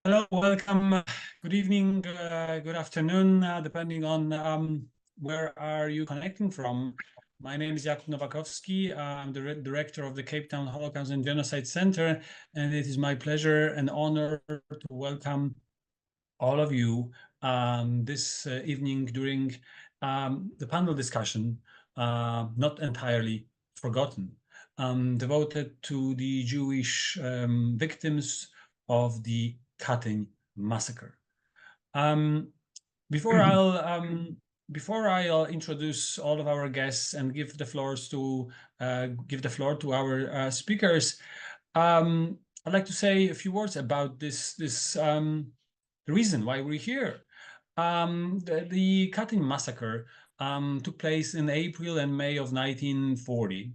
Hello, welcome. Good evening, good afternoon, depending on where are you connecting from. My name is Jakub Nowakowski. I'm the director of the Cape Town Holocaust and Genocide Center, and it is my pleasure and honor to welcome all of you this evening during the panel discussion, Not Entirely Forgotten, devoted to the Jewish victims of the Katyn massacre. Before I'll introduce all of our guests and give the floor to our speakers, I'd like to say a few words about this the reason why we're here. The Katyn massacre took place in April and May of 1940.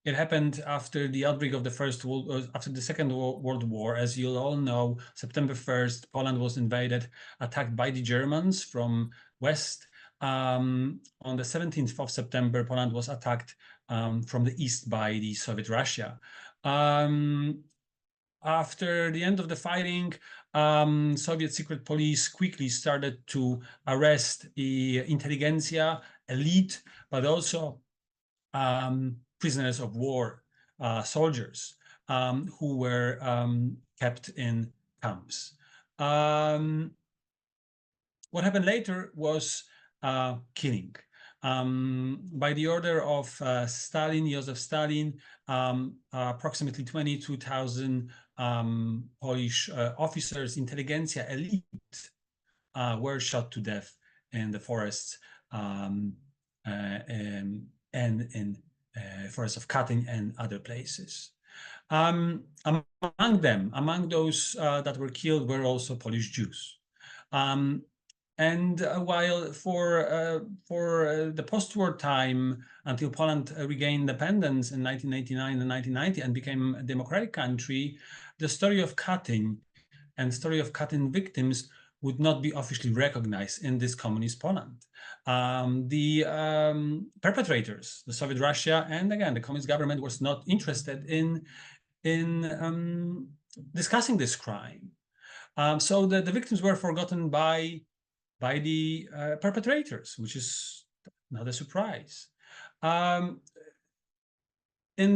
It happened after the outbreak of after the Second World War. As you all know, September 1st, Poland was invaded, attacked by the Germans from west. On the 17th of September, Poland was attacked from the east by the Soviet Russia. After the end of the fighting, Soviet secret police quickly started to arrest the intelligentsia, elite, but also prisoners of war, soldiers who were kept in camps. What happened later was killing. By the order of Stalin, Joseph Stalin, approximately 22,000 Polish officers, intelligentsia, elite, were shot to death in the forests and in forests of Katyn and other places. Among those that were killed were also Polish Jews. While for the post-war time, until Poland regained independence in 1989 and 1990 and became a democratic country, the story of Katyn and story of Katyn victims would not be officially recognized in this communist Poland. The perpetrators, the Soviet Russia, and again, the communist government was not interested in discussing this crime. So the victims were forgotten by the perpetrators, which is not a surprise. In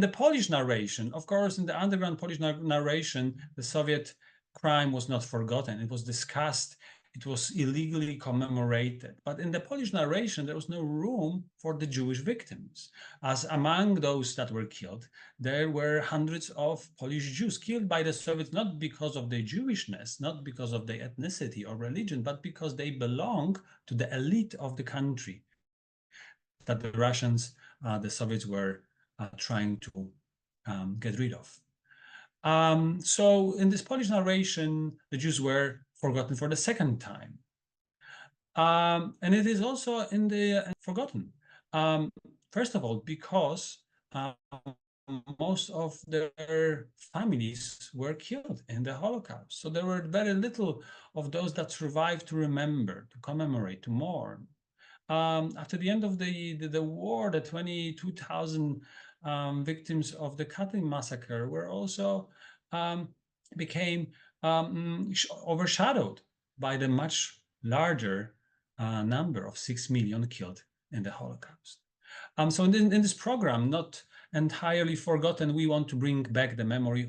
the Polish narration, of course, in the underground Polish narration, the Soviet crime was not forgotten. It was discussed. It was illegally commemorated. But in the Polish narration, there was no room for the Jewish victims, as among those that were killed, there were hundreds of Polish Jews killed by the Soviets, not because of their Jewishness, not because of their ethnicity or religion, but because they belong to the elite of the country that the Russians, the Soviets were trying to get rid of. So in this Polish narration, the Jews were forgotten for the second time. And it is also in the forgotten. First of all, because most of their families were killed in the Holocaust. So there were very little of those that survived to remember, to commemorate, to mourn. After the end of the war, the 22,000 victims of the Katyn massacre were also became overshadowed by the much larger number of 6 million killed in the Holocaust. So in this program, Not Entirely Forgotten, we want to bring back the memory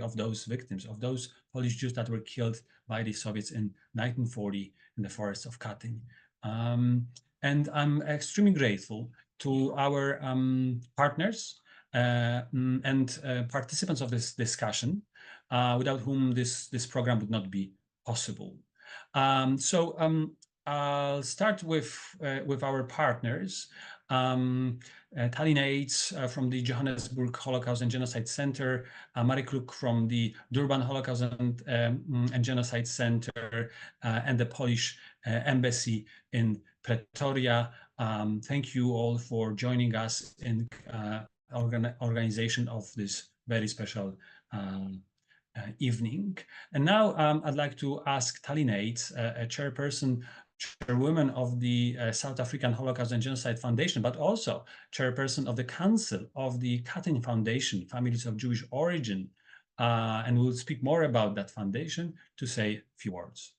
of those victims, of those Polish Jews that were killed by the Soviets in 1940 in the forests of Katyn. And I'm extremely grateful to our partners and participants of this discussion, without whom this program would not be possible. I'll start with our partners. Katyn Aids from the Johannesburg Holocaust and Genocide Center, Marek Luk from the Durban Holocaust and Genocide Center, and the Polish Embassy in Pretoria. Thank you all for joining us in organization of this very special evening. And now I'd like to ask Katyn Aids, a chairwoman of the South African Holocaust and Genocide Foundation, but also chairperson of the Council of the Katyn Foundation, Families of Jewish Origin, and we'll speak more about that foundation, to say a few words.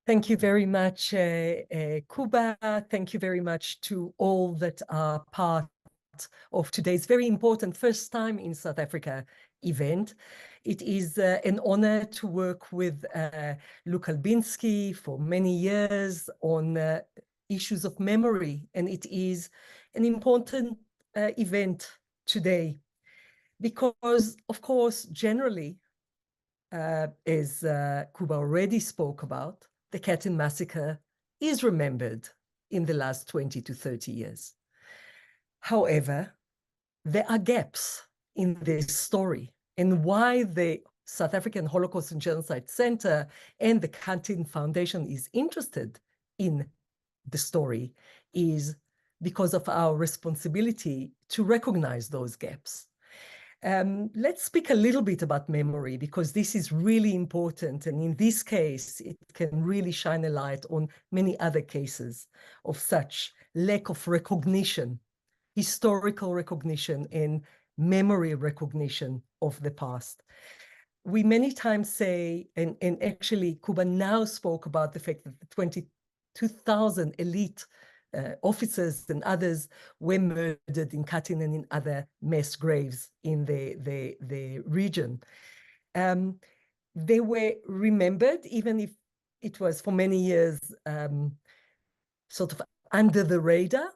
Thank you very much, Kuba. Thank you very much to all that are part of today's very important first time in South Africa event. It is an honor to work with Luke Albinski for many years on issues of memory, and it is an important event today because, of course, generally, as Kuba already spoke about, the Katyn massacre is remembered in the last 20 to 30 years. However, there are gaps in this story, and why the South African Holocaust and Genocide Center and the Katyn Foundation is interested in the story is because of our responsibility to recognize those gaps. Let's speak a little bit about memory, because this is really important. And in this case, it can really shine a light on many other cases of such lack of recognition, historical recognition and memory recognition of the past. We many times say, and actually Kuba now spoke about the fact that the 22,000 elite officers and others were murdered in Katyn and in other mass graves in the region. They were remembered, even if it was for many years sort of under the radar.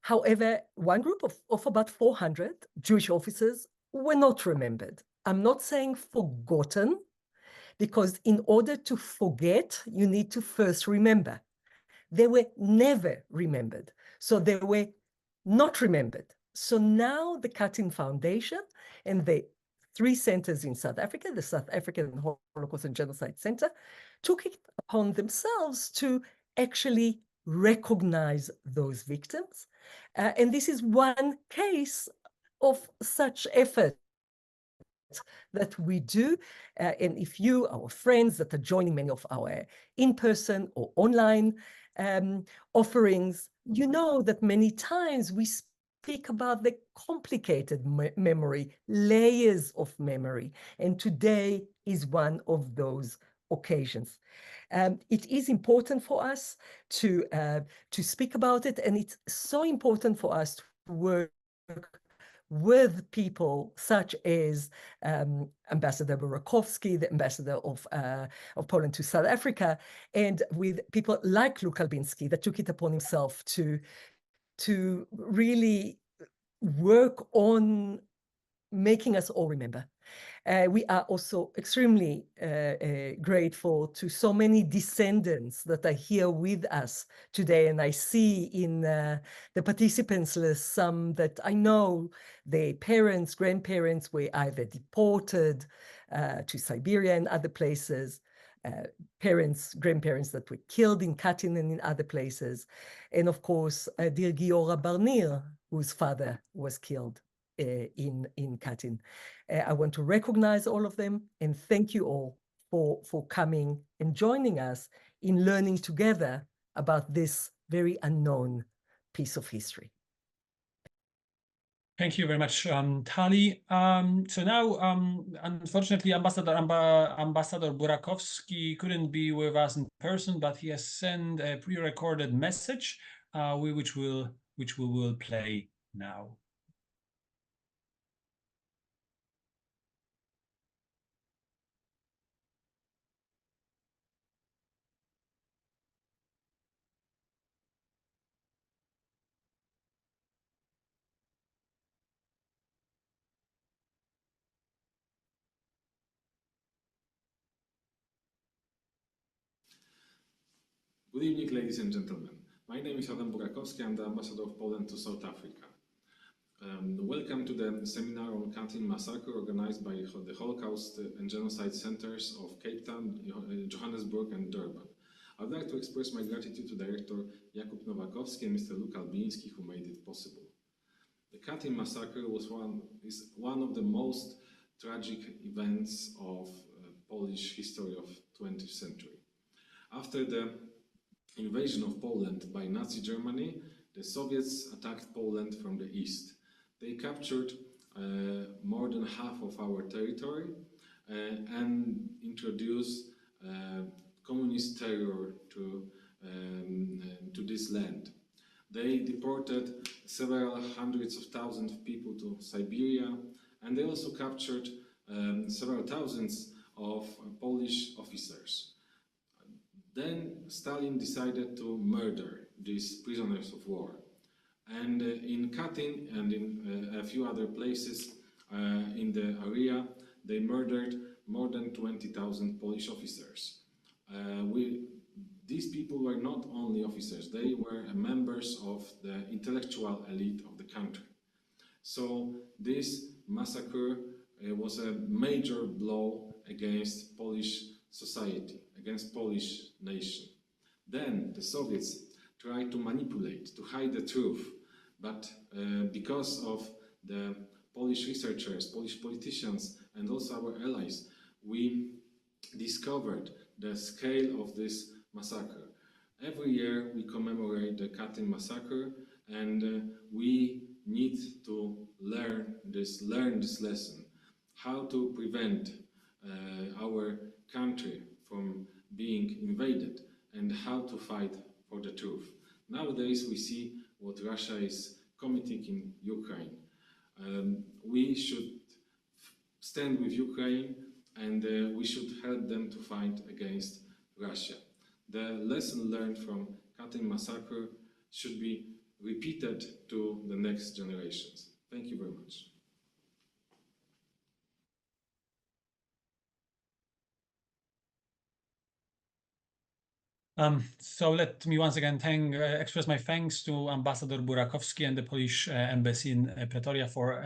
However, one group of about 400 Jewish officers were not remembered. I'm not saying forgotten, because in order to forget, you need to first remember. They were never remembered. So they were not remembered. So now the Katyn Foundation and the 3 centers in South Africa, the South African Holocaust and Genocide Center, took it upon themselves to actually recognize those victims. And this is one case of such effort that we do. And if you, our friends that are joining many of our in-person or online offerings, you know that many times we speak about the complicated memory, layers of memory. And today is one of those occasions. It is important for us to speak about it, and it's so important for us to work with people such as Ambassador Burakowski, the ambassador of Poland to South Africa, and with people like Luke Albinski that took it upon himself to really work on making us all remember. We are also extremely grateful to so many descendants that are here with us today. And I see in the participants list some that I know their parents, grandparents were either deported to Siberia and other places, parents, grandparents that were killed in Katyn and in other places. And of course, dear Giora Barnir, whose father was killed in Katyn. I want to recognize all of them and thank you all for coming and joining us in learning together about this very unknown piece of history. Thank you very much, Tali. So now, unfortunately, Ambassador Burakowski couldn't be with us in person, but he has sent a pre-recorded message, which we will play now. Good evening, ladies and gentlemen. My name is Adam Burakowski. I'm the ambassador of Poland to South Africa. Welcome to the seminar on Katyn massacre organized by the Holocaust and Genocide Centers of Cape Town, Johannesburg and Durban. I would like to express my gratitude to Director Jakub Nowakowski and Mr. Luke Albinski who made it possible. The Katyn massacre is one of the most tragic events of Polish history of 20th century. After the invasion of Poland by Nazi Germany, the Soviets attacked Poland from the east. They captured more than half of our territory and introduce communist terror to this land. They deported several hundreds of thousands of people to Siberia, and they also captured several thousands of Polish officers. Then Stalin decided to murder these prisoners of war. And in Katyn and in a few other places in the area, they murdered more than 20,000 Polish officers. These people were not only officers, they were members of the intellectual elite of the country. So this massacre was a major blow against Polish society, against Polish nation. Then the Soviets tried to manipulate, to hide the truth, but because of the Polish researchers, Polish politicians, and also our allies, we discovered the scale of this massacre. Every year we commemorate the Katyn massacre, and we need to learn this lesson, how to prevent our country from being invaded and how to fight for the truth. Nowadays we see what Russia is committing in Ukraine. We should stand with Ukraine and we should help them to fight against Russia. The lesson learned from Katyn massacre should be repeated to the next generations. Thank you very much. So let me once again express my thanks to Ambassador Burakowski and the Polish Embassy in Pretoria for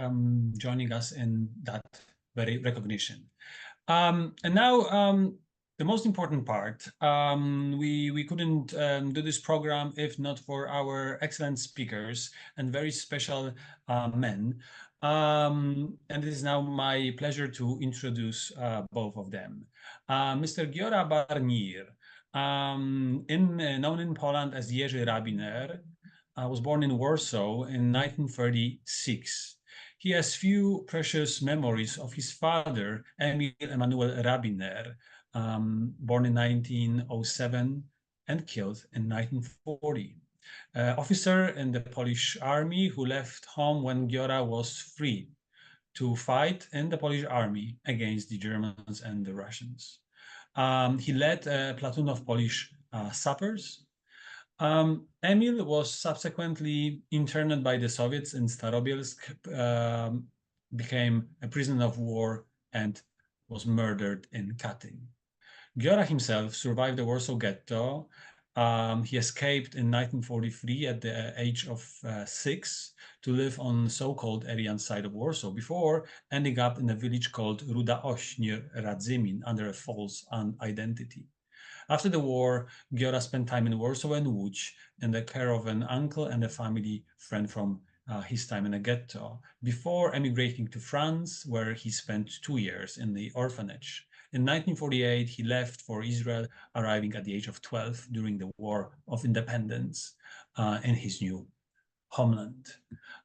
joining us in that very recognition. And now the most important part. We couldn't do this program if not for our excellent speakers and very special men. And it is now my pleasure to introduce both of them. Mr. Giora Barnir, known in Poland as Jerzy Rabiner, was born in Warsaw in 1936. He has few precious memories of his father, Emil Emanuel Rabiner, born in 1907 and killed in 1940. Officer in the Polish army who left home when Giora was free to fight in the Polish army against the Germans and the Russians. He led a platoon of Polish sappers. Emil was subsequently interned by the Soviets in Starobielsk, became a prisoner of war, and was murdered in Katyn. Giora himself survived the Warsaw Ghetto. He escaped in 1943 at the age of 6 to live on the so-called Aryan side of Warsaw before ending up in a village called Ruda Oś near Radzymin under a false identity. After the war, Giora spent time in Warsaw and Łódź in the care of an uncle and a family friend from his time in a ghetto, before emigrating to France, where he spent 2 years in the orphanage. In 1948, he left for Israel, arriving at the age of 12 during the War of Independence in his new homeland.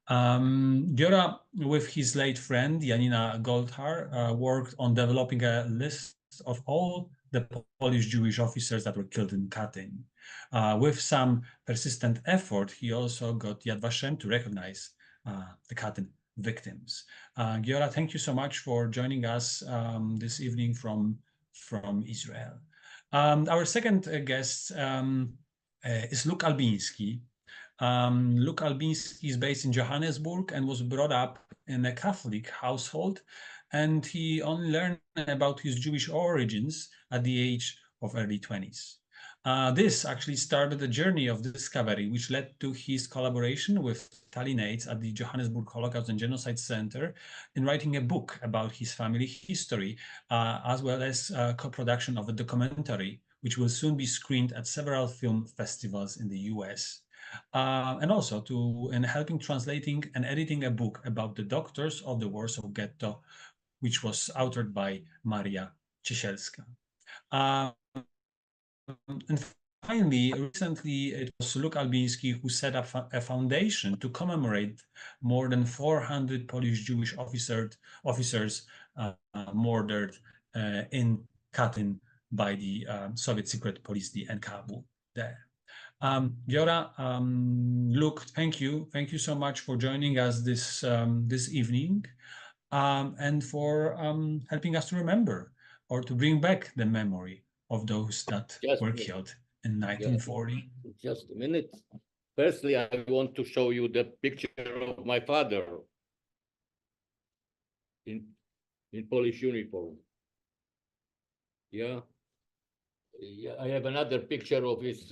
Giora, with his late friend Janina Goldhar, worked on developing a list of all the Polish Jewish officers that were killed in Katyn. With some persistent effort, he also got Yad Vashem to recognize the Katyn victims. Giora, thank you so much for joining us this evening from Israel. Our second guest is Luke Albiński. Luke Albiński is based in Johannesburg and was brought up in a Catholic household, and he only learned about his Jewish origins at the age of early 20s. This actually started a journey of discovery, which led to his collaboration with Talinates at the Johannesburg Holocaust and Genocide Center in writing a book about his family history, as well as co-production of a documentary, which will soon be screened at several film festivals in the US. And also in helping translating and editing a book about the doctors of the Warsaw Ghetto, which was authored by Maria Ciesielska. And finally, recently, it was Luke Albiński who set up a foundation to commemorate more than 400 Polish Jewish officers murdered in Katyn by the Soviet secret police, the NKW there. Giora, Luke, thank you. Thank you so much for joining us this evening and for helping us to remember or to bring back the memory of those that were killed in 1940. Just a minute. Firstly, I want to show you the picture of my father in Polish uniform. Yeah. I have another picture of his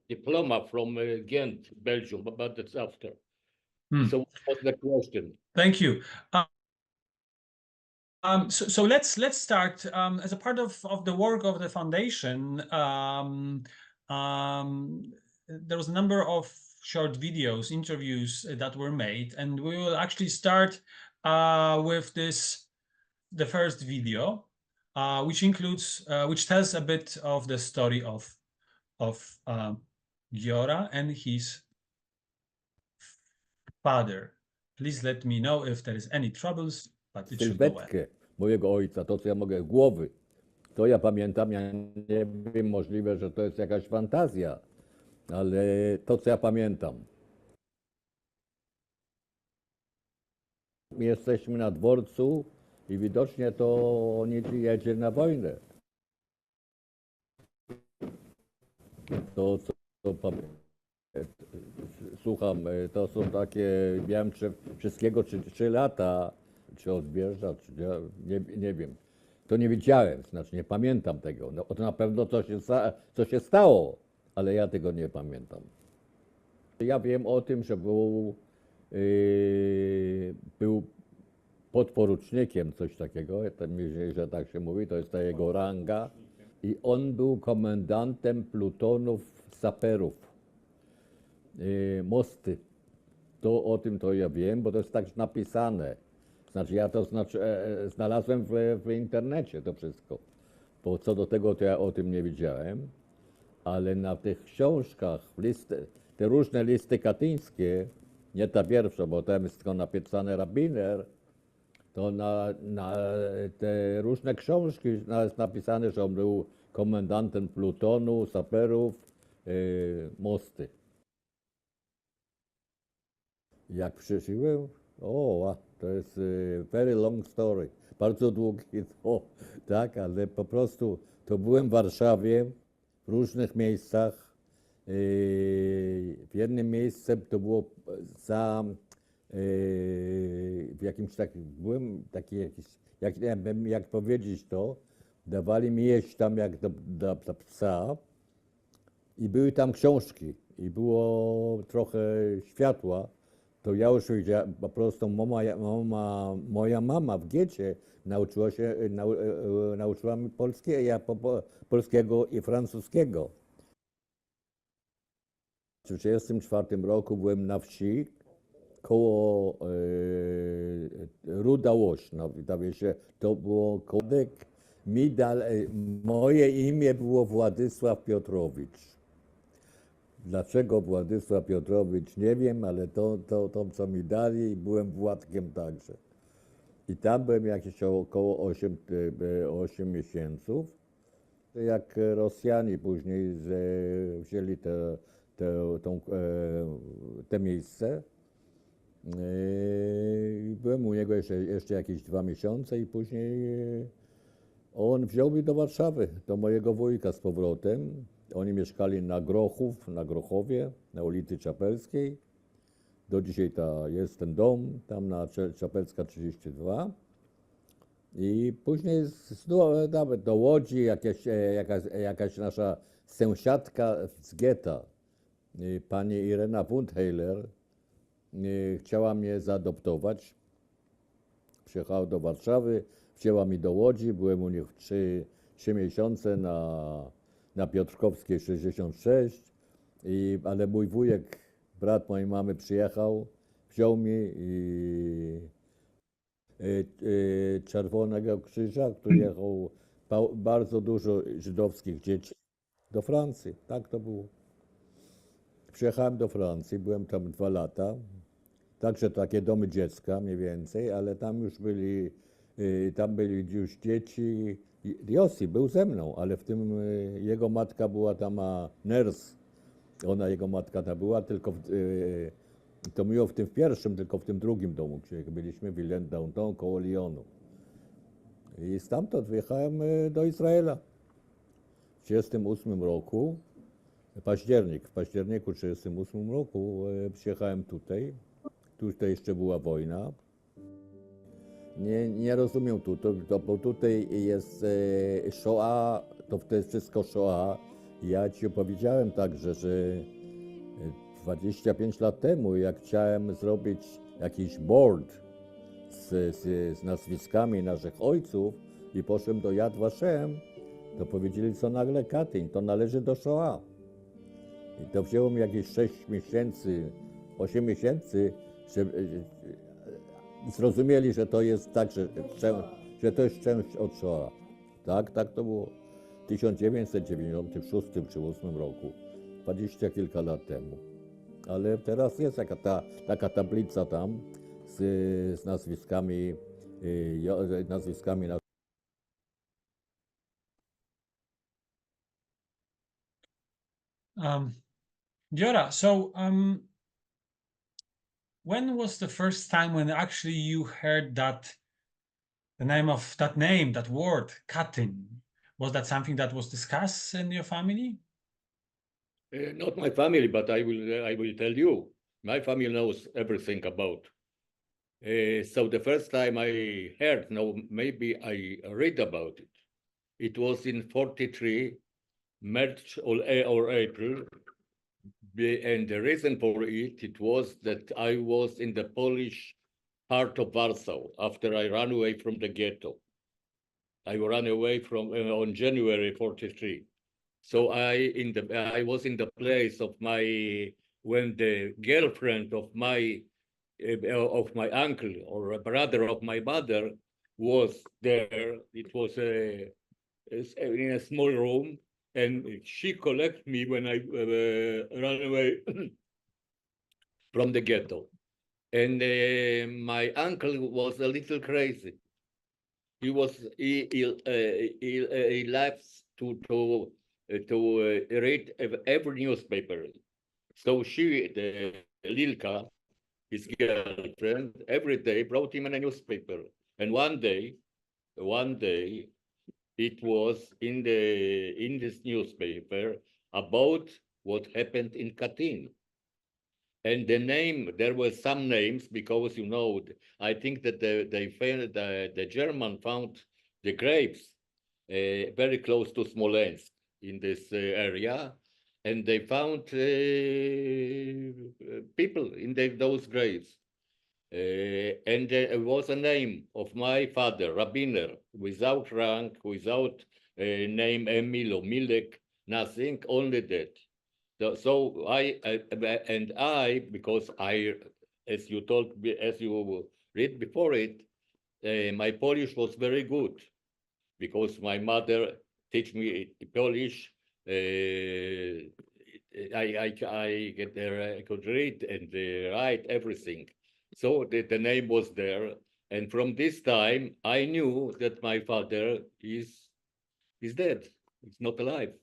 diploma from Ghent, Belgium, but that's after. So what's the question? Thank you. So let's start as a part of the work of the foundation. There was a number of short videos, interviews that were made, and we will actually start with the first video, which tells a bit of the story of Giora and his father. Please let me know if there is any troubles, but it should go well. Sylwetkę mojego ojca, to co ja mogę, głowy, to ja pamiętam, ja nie wiem, możliwe, że to jest jakaś fantazja, ale to co ja pamiętam. Jesteśmy na dworcu i widocznie to oni jedzie na wojnę. To co słucham, to są takie, miałem wszystkiego 3 lata, czy odbierza, czy nie wiem. To nie widziałem, znaczy nie pamiętam tego. No, to na pewno co się stało, ale ja tego nie pamiętam. Ja wiem o tym, że był podporucznikiem, coś takiego, że tak się mówi, to jest ta jego ranga. I on był komendantem plutonów saperów. Mosty. To o tym to ja wiem, bo to jest tak napisane. Znaczy ja to znalazłem w internecie to wszystko. Bo co do tego to ja o tym nie wiedziałem. Ale na tych książkach, te różne listy katyńskie, nie ta pierwsza, bo tam jest tylko napisane rabiner, to na te różne książki jest napisane, że on był komendantem plutonu, saperów, mosty. Jak przeżyłem? To jest very long story, bardzo długi, tak, ale po prostu to byłem w Warszawie, w różnych miejscach. W jednym miejscu to było w jakimś takim, byłem taki jakiś, jak powiedzieć to, dawali mi jeść tam jak dla psa i były tam książki i było trochę światła. To ja już wiedziałem, po prostu moja mama w getcie nauczyła mnie polskiego i francuskiego. W 1934 roku byłem na wsi koło Ruda Łoś, na wiesie, to było kodek. Moje imię było Władysław Piotrowicz. Dlaczego Władysław Piotrowicz, nie wiem, ale to co mi dali i byłem Władkiem także. I tam byłem jakieś około 8 miesięcy. Jak Rosjanie później wzięli te miejsce, byłem u niego jeszcze jakieś 2 miesiące i później on wziął mnie do Warszawy, do mojego wujka z powrotem. Oni mieszkali na Grochowie, na ulicy Czapelskiej. Do dzisiaj jest ten dom, tam na Czapelska 32. I później nawet do Łodzi jakaś nasza sąsiadka z getta, pani Irena Wundheiler, chciała mnie zaadoptować. Przyjechała do Warszawy, wzięła mi do Łodzi, byłem u nich 3 miesiące na Piotrkowskiej 66, ale mój wujek, brat mojej mamy przyjechał, wziął mnie i Czerwonego Krzyża, który jechał bardzo dużo żydowskich dzieci. do Francji. Tak to było. Przyjechałem do Francji, byłem tam 2 lata. Także takie domy dziecka mniej więcej, ale tam byli już dzieci. Josi był ze mną, ale w tym jego matka była tam nurse. Jego matka ta była, tylko to miło w tym pierwszym, tylko w tym drugim domu, gdzie byliśmy w Villers-Downton koło Lyonu. I stamtąd wyjechałem do Izraela w 1938 roku. W październiku 1938 roku przyjechałem tutaj. Tutaj jeszcze była wojna. Nie rozumiem bo tutaj jest Shoah, to jest wszystko Shoah. Ja ci opowiedziałem także, że 25 lat temu, jak chciałem zrobić jakiś board z nazwiskami naszych ojców i poszedłem do Yad Vashem, to powiedzieli, co nagle Katyn, to należy do Shoah. I to wzięło mi jakieś 6 miesięcy, 8 miesięcy, żeby zrozumieli, że to jest tak, że to jest część od Shoah. Tak to było w 1996 czy 1998 roku, 20 kilka lat temu. Ale teraz jest taka tablica tam z nazwiskami na Giora, so when was the first time when actually you heard that that word, Katyn? Was that something that was discussed in your family? Not my family, but I will tell you. My family knows everything about. So the first time I heard, no, maybe I read about it. It was in 43, March or April. And the reason for it was that I was in the Polish part of Warsaw after I ran away from the ghetto. I ran away from on January 43. So I was in the place of when the girlfriend of my uncle or a brother of my mother was there. It was in a small room, and she collected me when I ran away from the ghetto. And my uncle was a little crazy. He loves to read every newspaper. So the Lilka, his girlfriend, every day brought him a newspaper. And one day, it was in this newspaper about what happened in Katyn. And the name, there were some names because, I think that the German found the graves very close to Smolensk in this area. And they found people in those graves. And there was a name of my father, Rabbiner, without rank, without name Emil or Milek, nothing, only that. So because as you read before it, my Polish was very good because my mother teach me Polish. I could read and write everything. So the name was there. And from this time, I knew that my father is dead. He's not alive.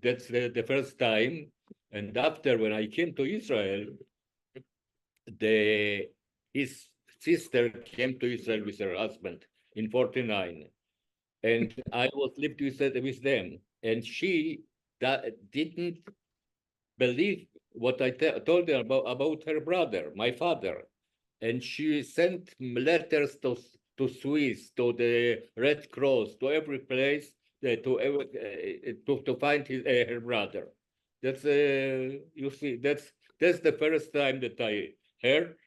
That's the first time. And after, when I came to Israel, his sister came to Israel with her husband in 49. And I lived with them. And she didn't believe what I told her about her brother, my father. And she sent letters to Swiss, to the Red Cross, to every place to find her brother. That's you see, that's the first time that I heard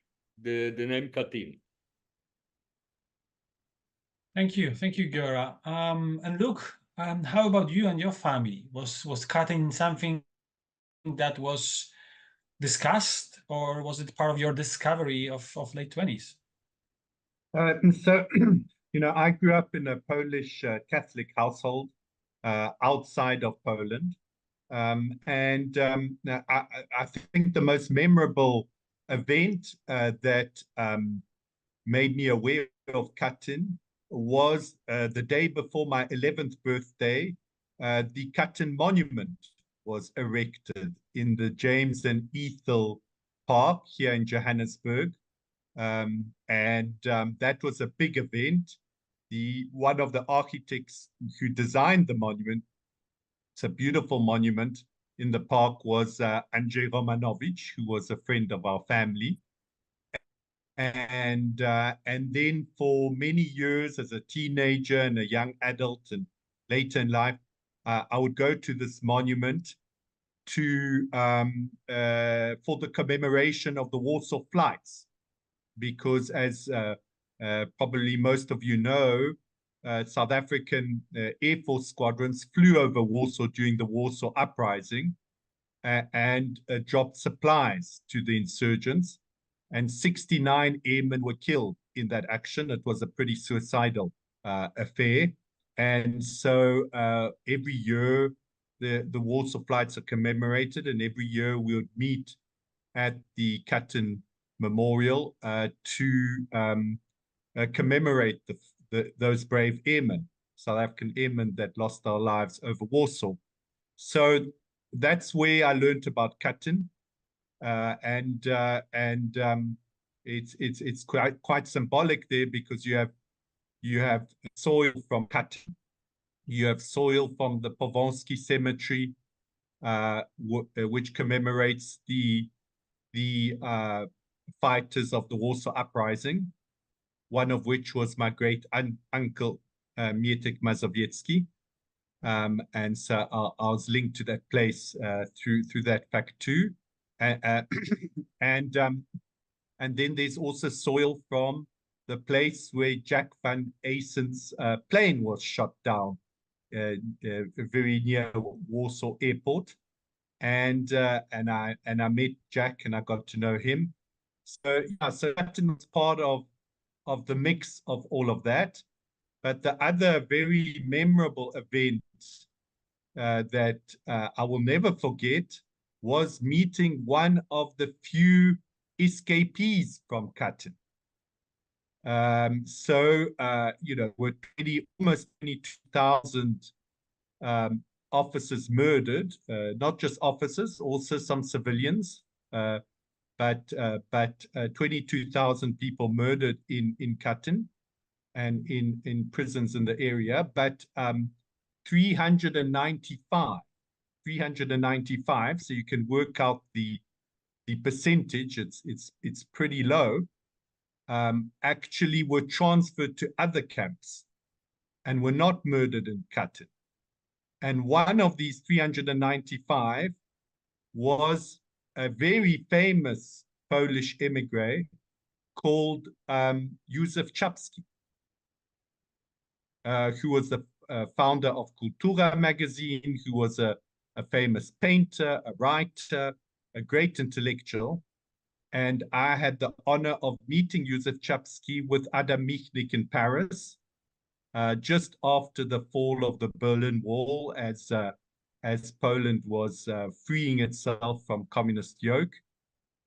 the name Katyn. Thank you, Giora. And Luke, how about you and your family? Was Katyn something that was discussed, or was it part of your discovery of late 20s? So, I grew up in a Polish Catholic household outside of Poland. Now I think the most memorable event that made me aware of Katyn was the day before my 11th birthday. The Katyn Monument was erected in the James and Ethel Park here in Johannesburg. That was a big event. One of the architects who designed the monument, it's a beautiful monument in the park, was Andrzej Romanowicz, who was a friend of our family. And then for many years as a teenager and a young adult and later in life, I would go to this monument to for the commemoration of the Warsaw flights, because as probably most of you know, South African Air Force squadrons flew over Warsaw during the Warsaw Uprising and dropped supplies to the insurgents. And 69 airmen were killed in that action. It was a pretty suicidal affair. And so every year, the Warsaw flights are commemorated, and every year we would meet at the Katyn Memorial to commemorate those brave airmen, South African airmen that lost their lives over Warsaw. So that's where I learned about Katyn. It's quite symbolic there, because you have soil from Katyn, you have soil from the Powązki Cemetery, which commemorates the fighters of the Warsaw Uprising, one of which was my great uncle Mietek Mazowiecki. And so I was linked to that place through that fact too. And then there's also soil from the place where Jack van Eysen's plane was shot down, very near Warsaw Airport. And I met Jack and I got to know him. So yeah, so Katyn was part of the mix of all of that. But the other very memorable event that I will never forget was meeting one of the few escapees from Katyn. You know, with almost 22,000 officers murdered, not just officers, also some civilians, but 22,000 people murdered in Katyn and in prisons in the area, but 395, so you can work out the percentage, it's pretty low, actually were transferred to other camps and were not murdered in Katyn. And one of these 395 was a very famous Polish emigre called Józef Czapski, who was the founder of Kultura magazine, who was a famous painter, a writer, a great intellectual. And I had the honor of meeting Józef Czapski with Adam Michnik in Paris, just after the fall of the Berlin Wall, as Poland was freeing itself from communist yoke,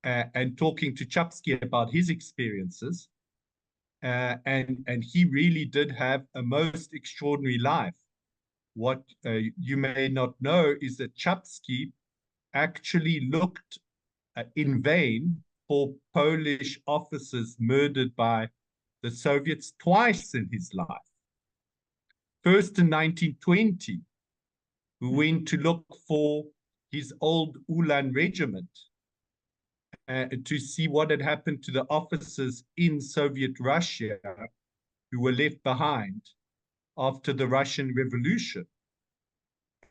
and talking to Czapski about his experiences. And he really did have a most extraordinary life. What you may not know is that Czapski actually looked in vain for Polish officers murdered by the Soviets twice in his life. First in 1920, we went to look for his old Ulan regiment to see what had happened to the officers in Soviet Russia who were left behind after the Russian Revolution.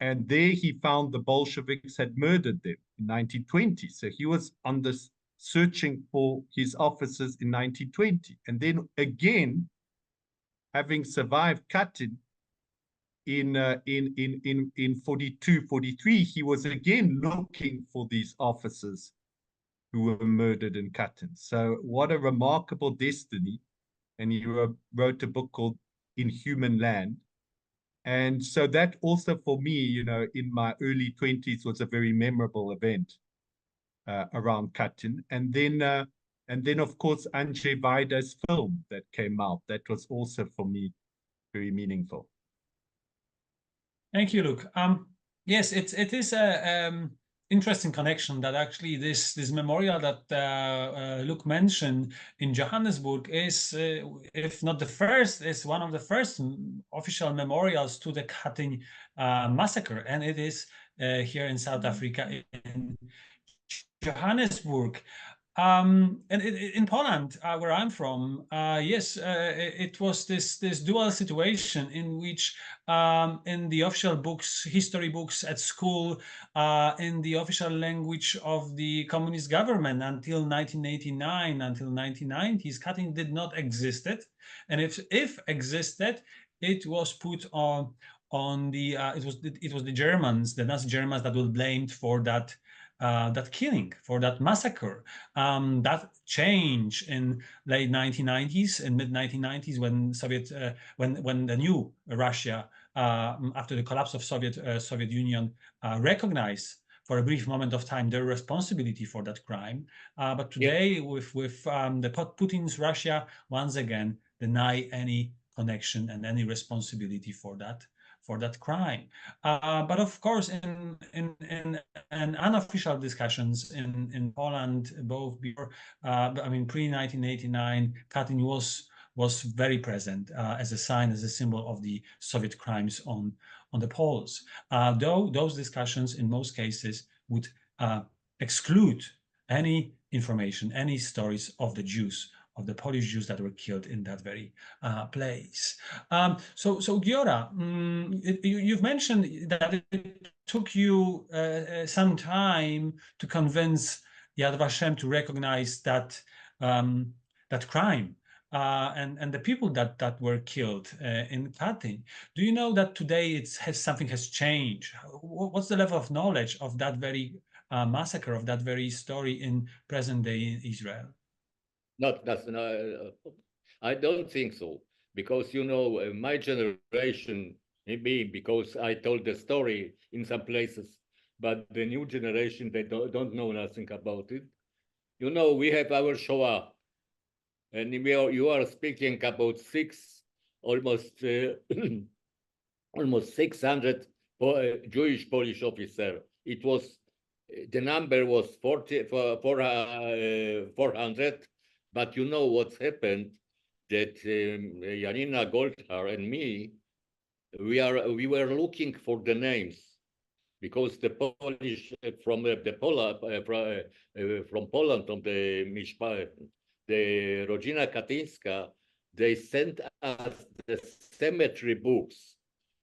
And there he found the Bolsheviks had murdered them in 1920. So he was on this searching for his officers in 1920. And then again, having survived Katyn in 42, 43, he was again looking for these officers who were murdered in Katyn. So what a remarkable destiny. And he wrote a book called In Human Land. And so that also for me, you know, in my early 20s was a very memorable event around Katyn. And then of course, Andrzej Wajda's film that came out, that was also for me very meaningful. Thank you, Luke. Yes, it is a interesting connection that actually this memorial that Luke mentioned in Johannesburg is, if not the first, is one of the first official memorials to the Katyn massacre, and it is here in South Africa in Johannesburg. And in Poland, where I'm from, yes, it was this dual situation in which, in the official books, history books at school, in the official language of the communist government until 1989, until 1990s, Katyn did not existed, and if existed, it was put on the it was the Germans, the Nazi Germans, that were blamed for that. That killing, for that massacre. That change in late 1990s and mid 1990s, when when the new Russia, after the collapse of Soviet Union, recognized for a brief moment of time their responsibility for that crime. But today, with the Putin's Russia, once again deny any connection and any responsibility for that crime. But of course, in unofficial discussions in Poland, both before, I mean, pre-1989, Katyn was very present as a sign, as a symbol of the Soviet crimes on the Poles. Though those discussions, in most cases, would exclude any information, any stories of the Jews, of the Polish Jews that were killed in that very place. So Giora, you've mentioned that it took you some time to convince Yad Vashem to recognize that that crime and the people that were killed in Katyn. Do you know that today something has changed? What's the level of knowledge of that very massacre, of that very story in present-day Israel? I don't think so, because you know my generation, maybe because I told the story in some places, but the new generation, they don't know nothing about it. You know, we have our Shoah, and you are speaking about almost almost 600 Jewish Polish officers. It was, the number was 400, but you know what's happened, that Janina Goldhar and me, we were looking for the names, because the Polish from Poland, from the Rodzina Katyńska, they sent us the cemetery books.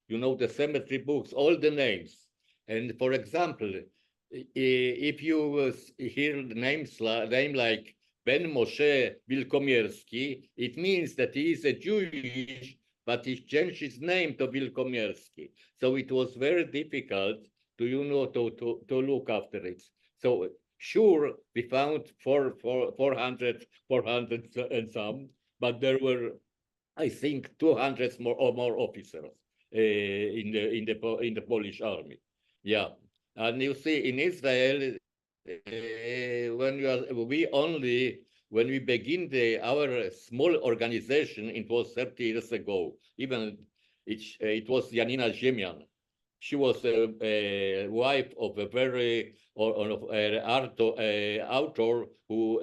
You know, the cemetery books, all the names. And for example, if you hear name like Ben Moshe Wilkomierski, it means that he is a Jewish, but he changed his name to Wilkomierski. So it was very difficult to look after it. So sure, we found 400 and some, but there were, I think, 200 more officers in the Polish army. Yeah, and you see in Israel, when we begin our small organization, it was 30 years ago. Even it was Janina Ziemian. She was a wife of a very author who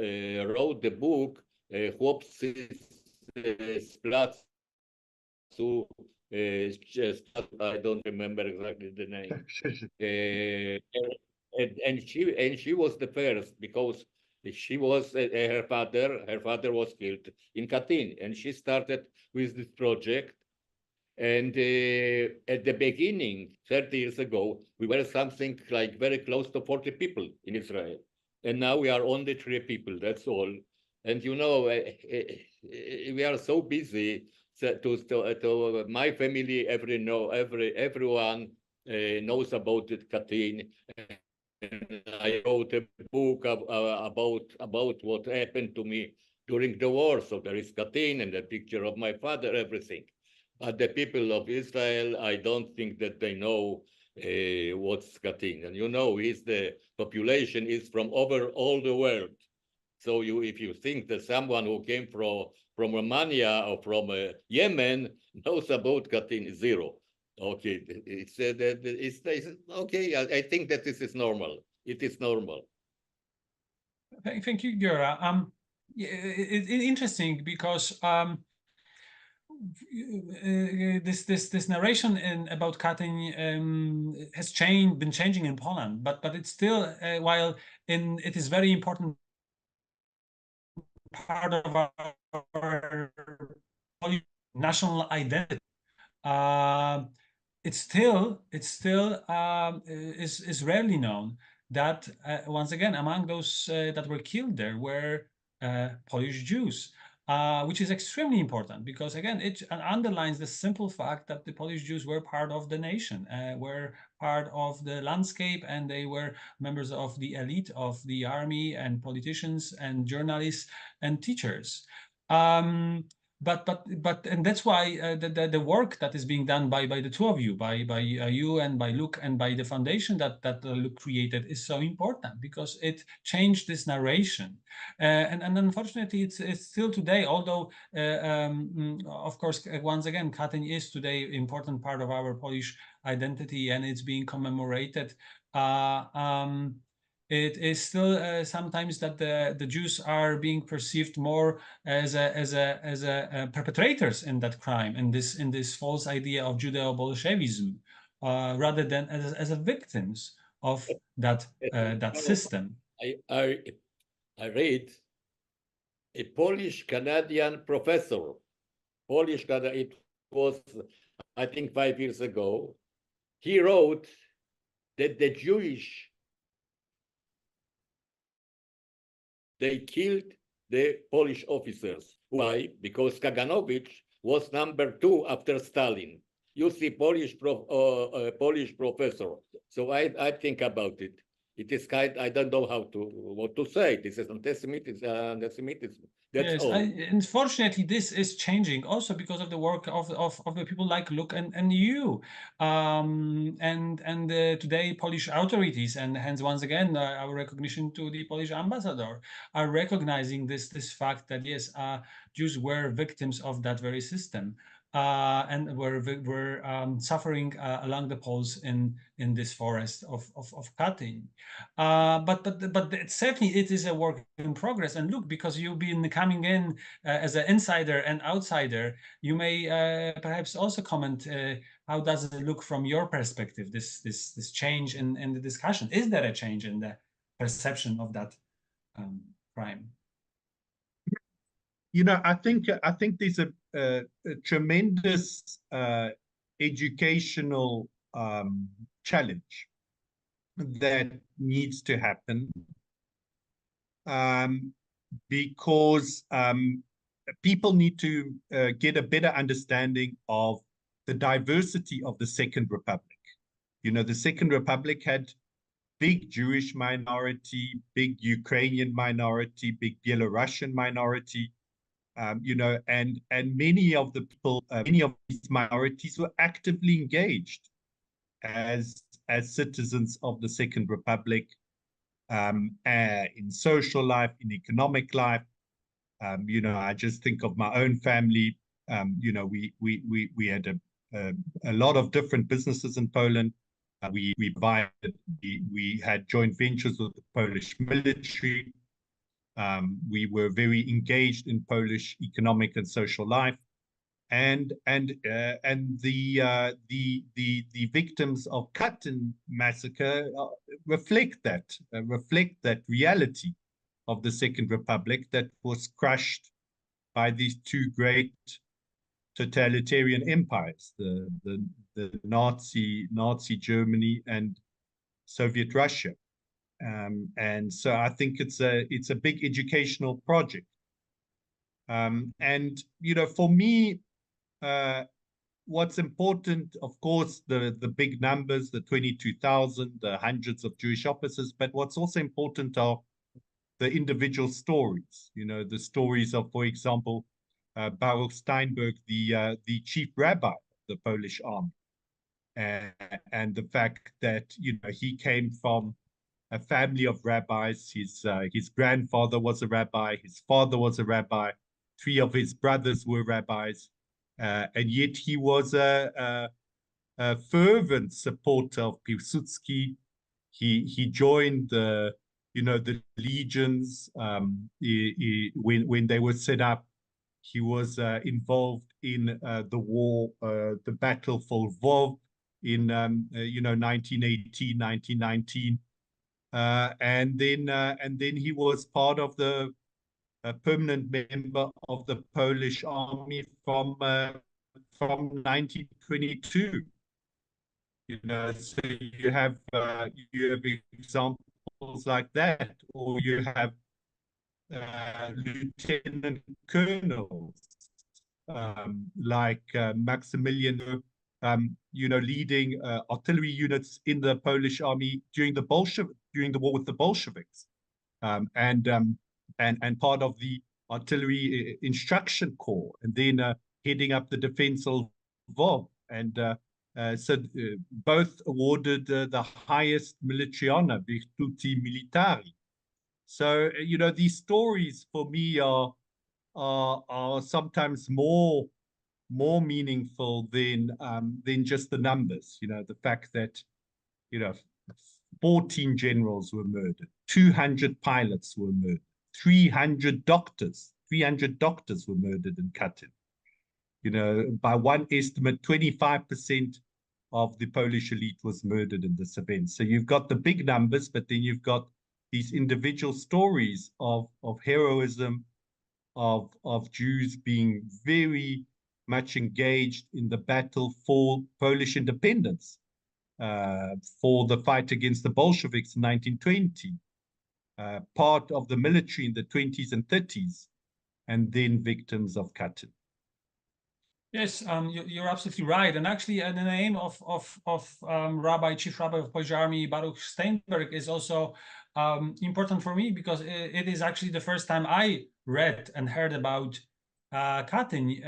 wrote the book Chłopcy z Placu. I don't remember exactly the name. And she was the first, because she was her father was killed in Katyn, and she started with this project. And at the beginning, 30 years ago, we were something like very close to 40 people in Israel. And now we are only 3 people, that's all. And you know, we are so busy to my family, everyone knows about it, Katyn. And I wrote a book about what happened to me during the war. So there is Katyn and a picture of my father, everything. the people of Israel, I don't think that they know what's Katyn. And you know, the population is from over all the world. So if you think that someone who came from Romania or from Yemen knows about Katyn, zero. Okay, it's okay. I think that this is normal. It is normal. Thank you, Gera. It's interesting because this narration about Katyn has been changing in Poland, but it's still while it is very important part of our national identity. It's still is rarely known that once again among those that were killed there were Polish Jews. Which is extremely important because again it underlines the simple fact that the Polish Jews were part of the nation, were part of the landscape, and they were members of the elite of the army and politicians and journalists and teachers. And that's why the work that is being done by the two of you, by you and by Luke and by the foundation that Luke created is so important because it changed this narration, and unfortunately it's still today. Although of course once again Katyn is today important part of our Polish identity and it's being commemorated. It is still sometimes that the Jews are being perceived more as perpetrators in that crime, in this false idea of Judeo-Bolshevism, rather than as a victims of that system. I read a Polish Canadian professor. It was, I think, 5 years ago. He wrote that the Jewish, they killed the Polish officers. Why? Because Kaganovich was #2 after Stalin. You see, Polish professor. So I think about it. It is I don't know what to say. This is anti-Semitism. That's yes, all. Unfortunately, this is changing also because of the work of the people like Luke and you, and today Polish authorities, and hence once again our recognition to the Polish ambassador, are recognizing this fact that yes, Jews were victims of that very system. And were suffering along the poles in this forest of Katyn. But certainly it is a work in progress. And look, because you've been coming in as an insider and outsider, you may perhaps also comment how does it look from your perspective, this change in the discussion? Is there a change in the perception of that crime? You know, I think there's a tremendous educational challenge that needs to happen, because people need to get a better understanding of the diversity of the Second Republic. You know, the Second Republic had big Jewish minority, big Ukrainian minority, big Belarusian minority. You know, and many of the people, many of these minorities were actively engaged as citizens of the Second Republic, in social life, in economic life. You know, I just think of my own family. You know, we had a lot of different businesses in Poland. We had joint ventures with the Polish military. We were very engaged in Polish economic and social life, and the victims of Katyn massacre reflect that reality of the Second Republic that was crushed by these two great totalitarian empires, the Nazi Germany and Soviet Russia. And so I think it's a big educational project. And you know, for me, what's important, of course, the big numbers, the 22,000, the hundreds of Jewish officers, but what's also important are the individual stories. You know, the stories of, for example, Baruch Steinberg, the chief rabbi of the Polish army, and the fact that he came from a family of rabbis. His grandfather was a rabbi, his father was a rabbi, 3 of his brothers were rabbis, and yet he was a fervent supporter of Piłsudski. He joined the legions when they were set up. He was involved in the war, the battle for Lvov in 1918, 1919, and then he was part of the permanent member of the Polish army from 1922. So you have examples like that, or you have lieutenant colonels like Maximilian, leading artillery units in the Polish army during the war with the Bolsheviks, and part of the artillery instruction corps, and then heading up the defense of Lvov, and so both awarded the highest military honor, Virtuti Militari. So these stories for me are sometimes more meaningful than just the numbers. The fact that 14 generals were murdered, 200 pilots were murdered, 300 doctors were murdered in Katyn. By one estimate, 25% of the Polish elite was murdered in this event. So you've got the big numbers, but then you've got these individual stories of heroism, of Jews being very much engaged in the battle for Polish independence, for the fight against the Bolsheviks in 1920, part of the military in the 20s and 30s, and then victims of Katyn. Yes, you're absolutely right. And actually, the name of Chief Rabbi of Polish Army, Baruch Steinberg, is also important for me, because it is actually the first time I read and heard about Katyn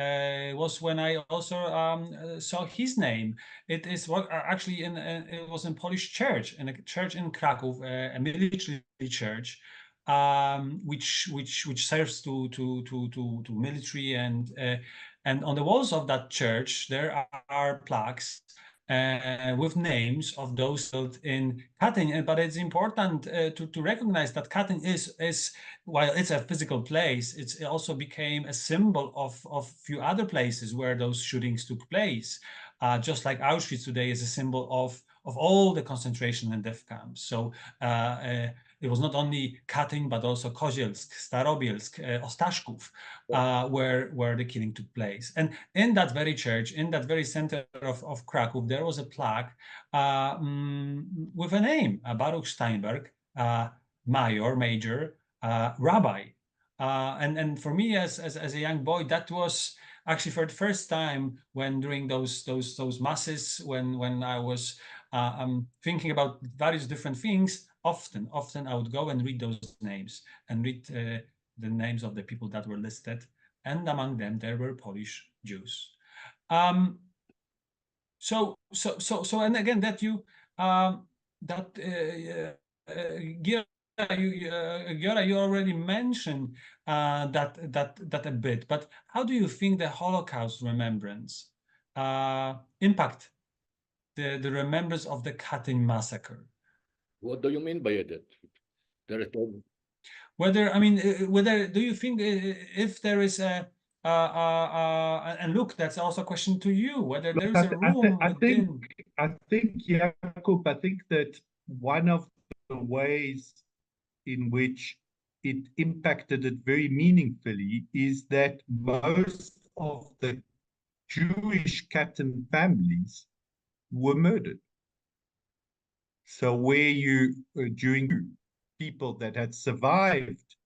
was when I also saw his name. It is actually it was in Polish church, in a church in Kraków, a military church, which serves to military, and on the walls of that church there are plaques with names of those killed in Katyn. But it's important to recognize that Katyn is, while it's a physical place, it also became a symbol of few other places where those shootings took place. Just like Auschwitz today is a symbol of all the concentration and death camps. So it was not only Katyn, but also Kozielsk, Starobielsk, Ostashków, where the killing took place. And in that very church, in that very center of Kraków, there was a plaque with a name, Baruch Steinberg, major, rabbi. And for me, as a young boy, that was actually for the first time when during those masses, when I was thinking about various different things, often I would go and read those names and read the names of the people that were listed, and among them there were Polish Jews. So and again that you Giora, you already mentioned that a bit, but how do you think the Holocaust remembrance impact the remembrance of the Katyn massacre? What do you mean by that? Whether do you think if there is and look, that's also a question to you, whether there is a room within. I think, Jakub, I think that one of the ways in which it impacted it very meaningfully is that most of the Jewish Katyn families were murdered. So where during people that had survived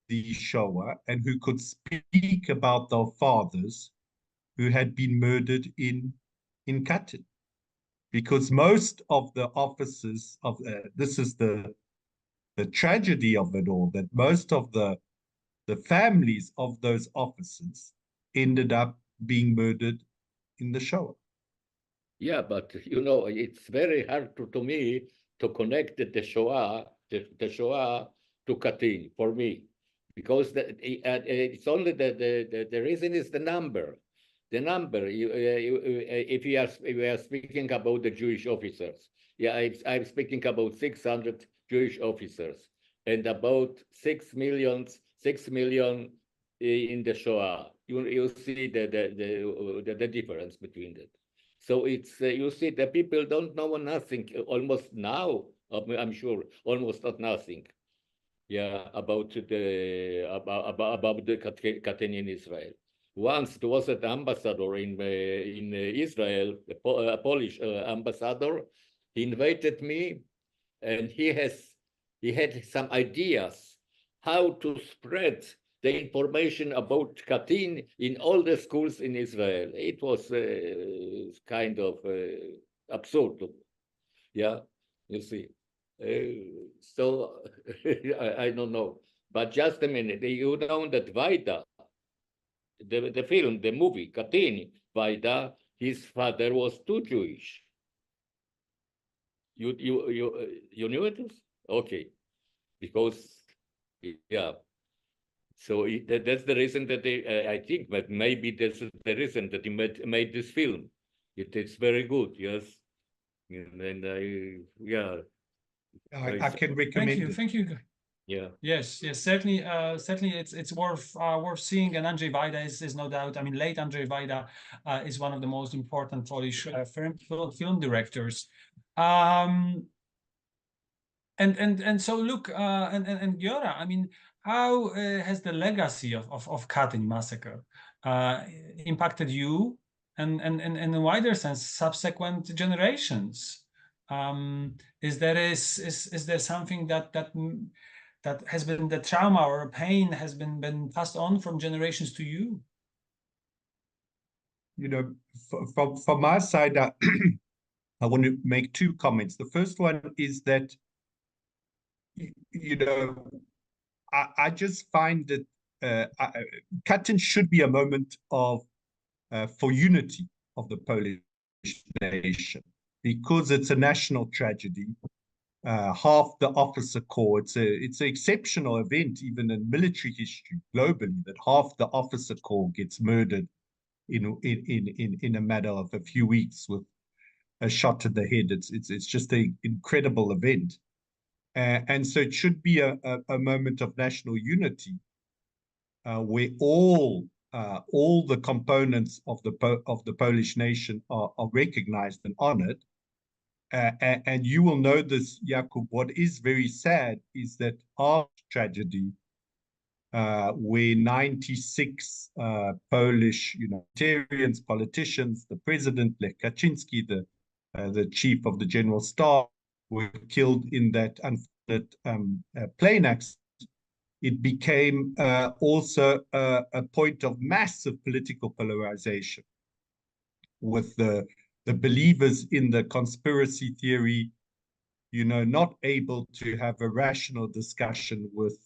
the Shoah and who could speak about their fathers who had been murdered in Katyn, because most of the officers of this is the tragedy of it all, that most of the the families of those officers ended up being murdered in the Shoah. Yeah, but you know, it's very hard to me to connect the Shoah, the Shoah to Katyn for me, because it's only the reason is the number. The number. If we are speaking about the Jewish officers, yeah, I'm speaking about 600 Jewish officers and about 6 million in the Shoah. You see the difference between that. So it's you see the people don't know nothing almost now. I'm sure almost not nothing. Yeah, about the Katyn in Israel. Once there was an ambassador in Israel, a Polish ambassador. He invited me, and he had some ideas how to spread the information about Katyn in all the schools in Israel. It was kind of absurd. Yeah, you see. So I don't know. But just a minute. You know that Vaida, the film, the movie, Katyn, Vaida, his father was too Jewish. You knew it? Okay. Because, yeah. So that's the reason that I think that maybe that's the reason that he made this film. It's very good, yes. And yeah. I can recommend it. Thank you. Yeah. Yes, certainly, certainly, it's worth seeing. And Andrzej Wajda is no doubt. I mean, late Andrzej Wajda is one of the most important Polish film directors. And so look, and Giora, I mean, how has the legacy of Katyn massacre impacted you and in a wider sense subsequent generations? Is there something that has been the trauma or pain has been passed on from generations to you? You know, from my side, I want to make two comments. The first one is that, you know, I just find that Katyn should be a moment of for unity of the Polish nation, because it's a national tragedy. Half the officer corps, it's an exceptional event, even in military history globally, that half the officer corps gets murdered in a matter of a few weeks with a shot to the head. It's just an incredible event. And so it should be a moment of national unity, where all the components of the Polish nation are recognized and honored. And you will know this, Jakub. What is very sad is that our tragedy, where 96 Polish humanitarians, politicians, the president, Lech Kaczynski, the chief of the general staff, were killed in that unfortunate plane accident. It became also a point of massive political polarization, with the believers in the conspiracy theory, not able to have a rational discussion with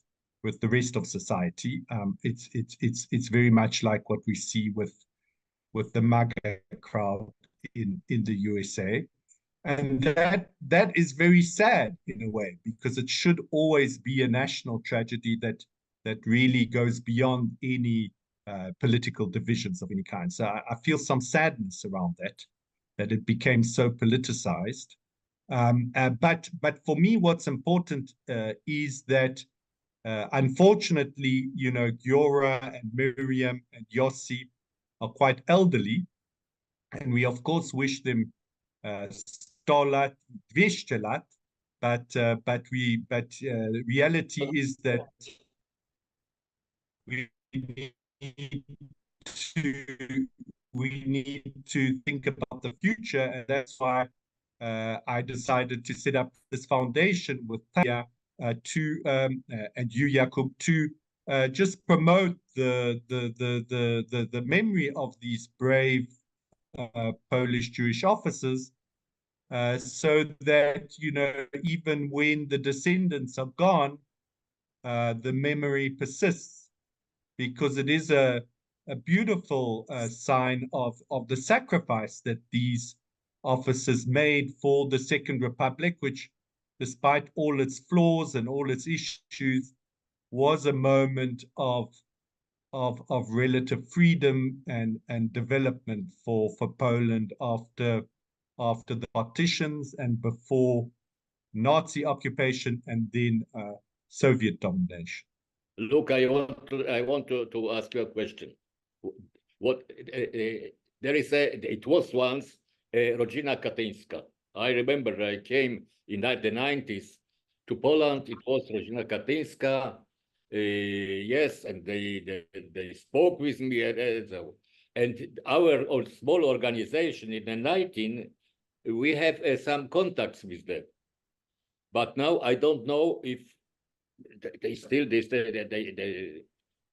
the rest of society. It's very much like what we see with the MAGA crowd in the USA. And that is very sad in a way, because it should always be a national tragedy that really goes beyond any political divisions of any kind. So I feel some sadness around that it became so politicized. But for me, what's important is that unfortunately, Giora and Miriam and Yossi are quite elderly, and we of course wish them 100 lat, 200 lat, but reality is that we need to think about the future, and that's why I decided to set up this foundation with Tanya and you, Jakub, to just promote the memory of these brave Polish Jewish officers, so that even when the descendants are gone, the memory persists. because it is a beautiful sign of the sacrifice that these officers made for the Second Republic, which, despite all its flaws and all its issues, was a moment of relative freedom and development for Poland after the partitions and before Nazi occupation and then Soviet domination. Look, I want to ask you a question. What there is it was once Rodzina Katyńska. I remember I came in the 90s to Poland. It was Rodzina Katyńska. Yes, and they spoke with me, and our small organization in the 19, we have some contacts with them. But now I don't know if they still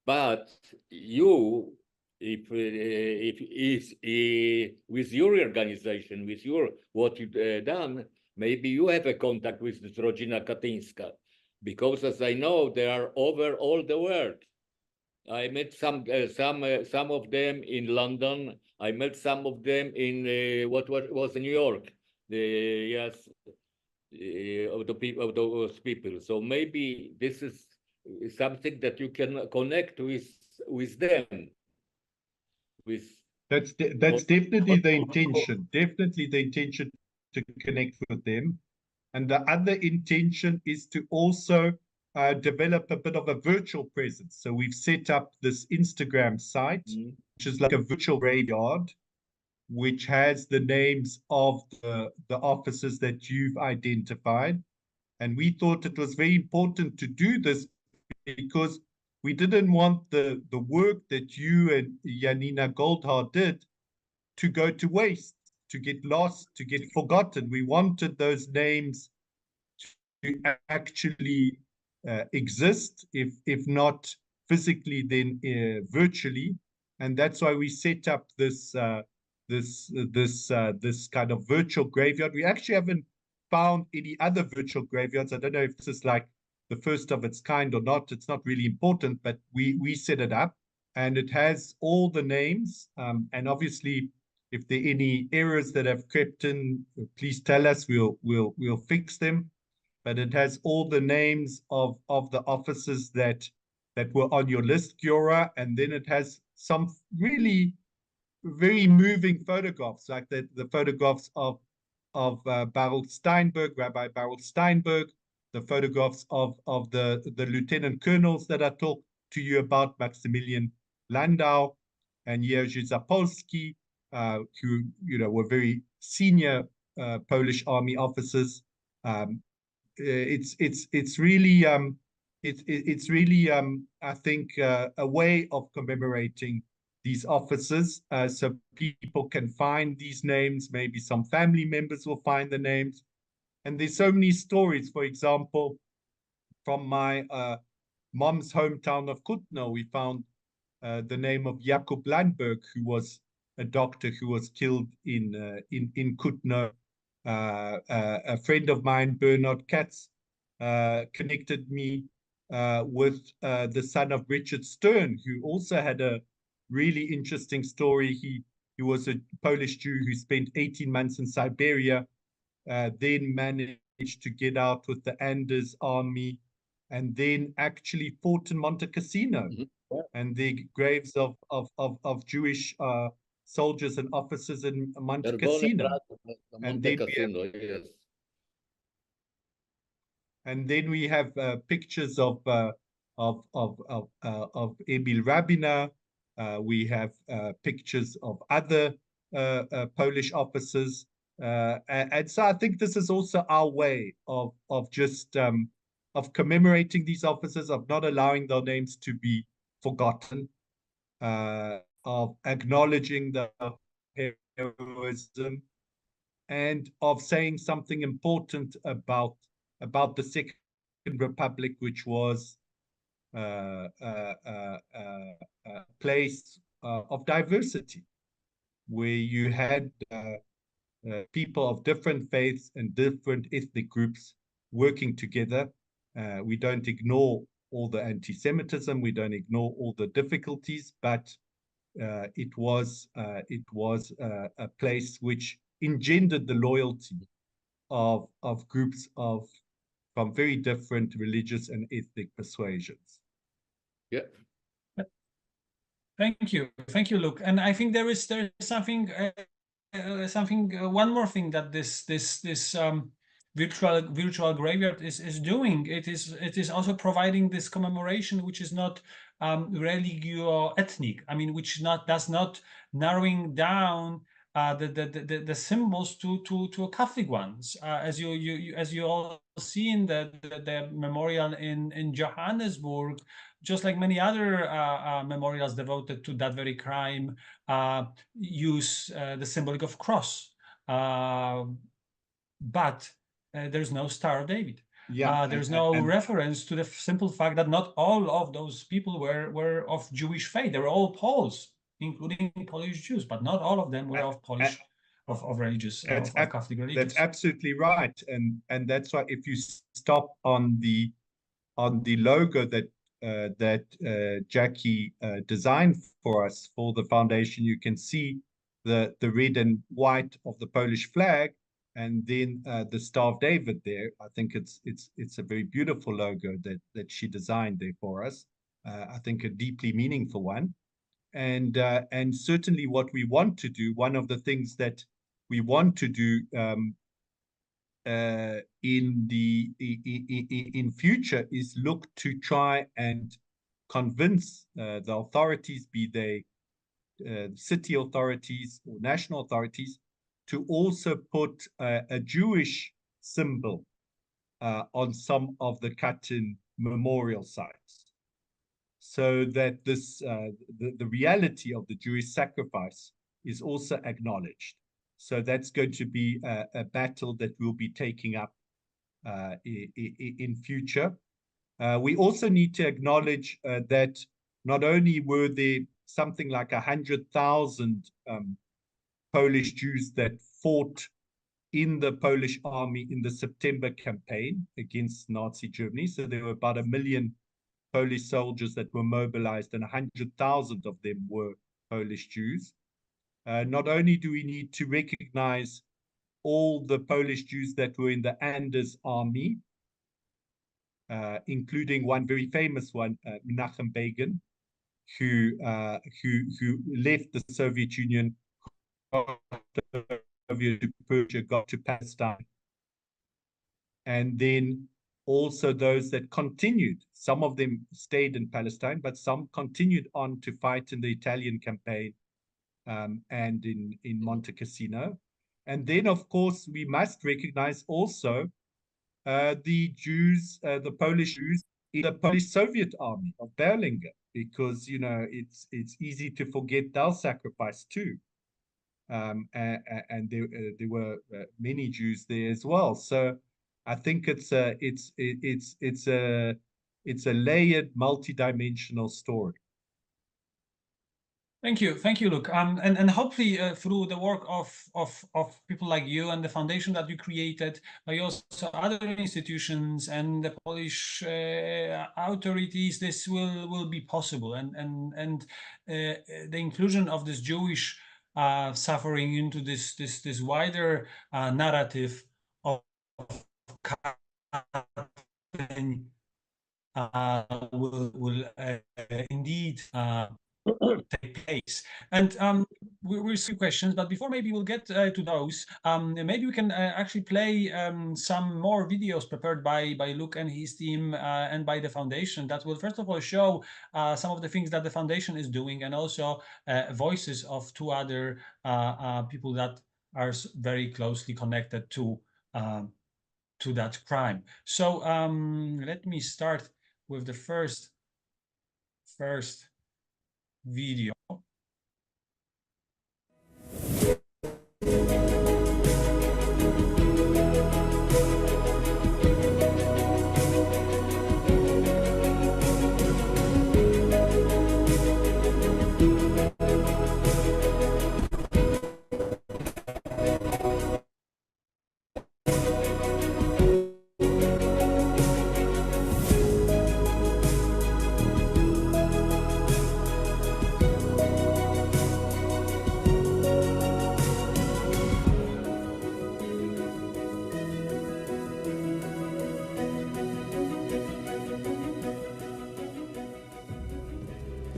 but you, if with your organization, with your what you've done, maybe you have a contact with this Rodzina Katyńska, because as I know, they are over all the world. I met some of them in London. I met some of them in what was in New York. Yes. Of those people. So maybe this is something that you can connect with them. That's definitely the intention. Definitely the intention to connect with them, and the other intention is to also develop a bit of a virtual presence. So we've set up this Instagram site, which is like a virtual graveyard, which has the names of the officers that you've identified. And we thought it was very important to do this because we didn't want the work that you and Janina Goldhar did to go to waste, to get lost, to get forgotten. We wanted those names to actually exist, if not physically, then virtually. And that's why we set up this this kind of virtual graveyard. We actually haven't found any other virtual graveyards. I don't know if this is like the first of its kind or not. It's not really important, but we set it up, and it has all the names. And obviously, if there are any errors that have crept in, please tell us. We'll fix them. But it has all the names of the officers that were on your list, Giora, and then it has some really very moving photographs, like the photographs of Baruch Steinberg, Rabbi Baruch Steinberg, the photographs of the lieutenant colonels that I talked to you about, Maximilian Landau and Jerzy Zapolski, who were very senior Polish army officers. It's really I think a way of commemorating these officers, so people can find these names. Maybe some family members will find the names. And there's so many stories. For example, from my mom's hometown of Kutno, we found the name of Jakub Landberg, who was a doctor who was killed in Kutno. A friend of mine, Bernard Katz, connected me with the son of Richard Stern, who also had a really interesting story. He was a Polish Jew who spent 18 months in Siberia, then managed to get out with the Anders army, and then actually fought in Monte Cassino. And the graves of Jewish soldiers and officers in Monte Cassino. And then we have pictures of Emil Rabina. We have pictures of other Polish officers. And so I think this is also our way of just of commemorating these officers, of not allowing their names to be forgotten, of acknowledging the heroism, and of saying something important about the Second Republic, which was a place of diversity, where you had people of different faiths and different ethnic groups working together. We don't ignore all the anti-Semitism. We don't ignore all the difficulties, but it was a place which engendered the loyalty of groups from very different religious and ethnic persuasions. Yeah. Thank you, Luke. And I think there is something one more thing that this virtual graveyard is doing. It is also providing this commemoration, which is not religio-ethnic. I mean, which does not narrowing down the symbols to Catholic ones, as you all see in the memorial in Johannesburg, just like many other memorials devoted to that very crime, use the symbolic of cross, but there's no Star of David. Yeah, there's no reference to the simple fact that not all of those people were of Jewish faith. They were all Poles, including Polish Jews, but not all of them were of Polish, of religious, of Catholic religious. That's absolutely right, and that's why if you stop on the logo that Jackie designed for us for the foundation, you can see the red and white of the Polish flag, and then the Star of David there. I think it's a very beautiful logo that she designed there for us. I think a deeply meaningful one, and certainly what we want to do. One of the things that we want to do in future is look to try and convince the authorities, be they city authorities or national authorities, to also put a Jewish symbol on some of the Katyn memorial sites, so that this the reality of the Jewish sacrifice is also acknowledged. So that's going to be a battle that we'll be taking up in future. We also need to acknowledge that not only were there something like 100,000 Polish Jews that fought in the Polish army in the September campaign against Nazi Germany. So there were about 1 million Polish soldiers that were mobilized, and 100,000 of them were Polish Jews. Not only do we need to recognize all the Polish Jews that were in the Anders army, including one very famous one, Menachem Begin, who left the Soviet Union, to Persia, got to Palestine, and then also those that continued. Some of them stayed in Palestine, but some continued on to fight in the Italian campaign and in Monte Cassino. And then, of course, we must recognize also the Jews, the Polish Jews in the Polish Soviet army of Berlinguer, because, you know, it's easy to forget their sacrifice too. And there were many Jews there as well. So I think it's a layered, multi-dimensional story. Thank you, Luke. And hopefully through the work of people like you and the foundation that you created, but also other institutions and the Polish authorities, this will be possible. And the inclusion of this Jewish suffering into this wider narrative of Katyn will indeed take place. And we'll see questions, but before maybe we'll get to those, maybe we can actually play some more videos prepared by Luke and his team and by the foundation that will first of all show some of the things that the foundation is doing, and also voices of two other people that are very closely connected to that crime. So let me start with the first video.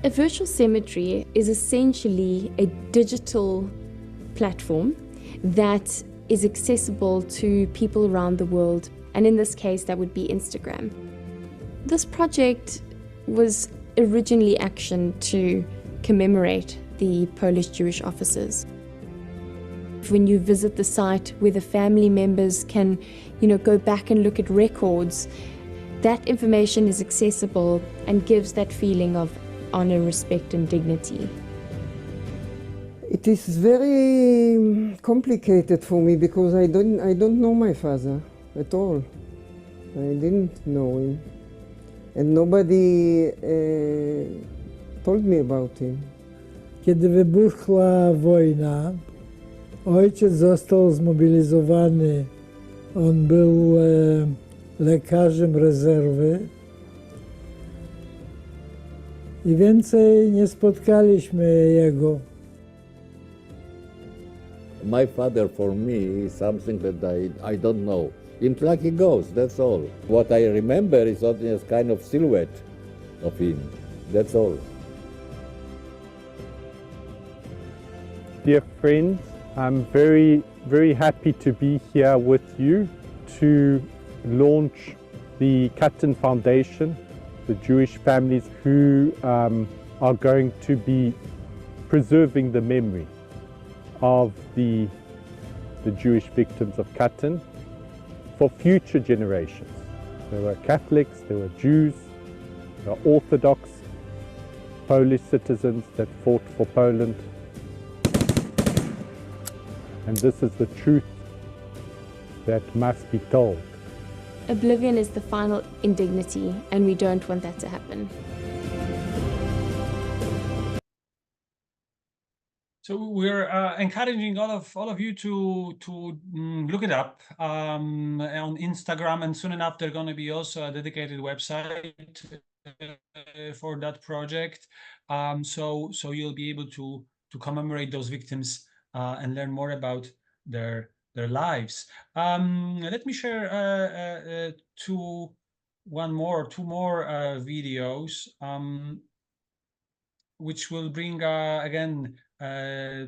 A virtual cemetery is essentially a digital platform that is accessible to people around the world, and in this case that would be Instagram. This project was originally actioned to commemorate the Polish Jewish officers. When you visit the site where the family members can, go back and look at records, that information is accessible and gives that feeling of honor, respect and dignity. It is very complicated for me because I don't know my father at all. I didn't know him. And nobody told me about him. Kiedy wybuchła wojna, ojciec został zmobilizowany. On był lekarzem rezerwy. I więcej nie spotkaliśmy jego. My father for me is something that I don't know. It's like a ghost, that's all. What I remember is only a kind of silhouette of him, that's all. Dear friends, I'm very, very happy to be here with you to launch the Katyn Foundation, the Jewish families who are going to be preserving the memory of the Jewish victims of Katyn for future generations. There were Catholics, there were Jews, there were Orthodox, Polish citizens that fought for Poland. And this is the truth that must be told. Oblivion is the final indignity, and we don't want that to happen. So we're encouraging all of you to look it up on Instagram, and soon enough there's going to be also a dedicated website for that project. So you'll be able to commemorate those victims and learn more about their lives. Let me share two more videos, which will bring again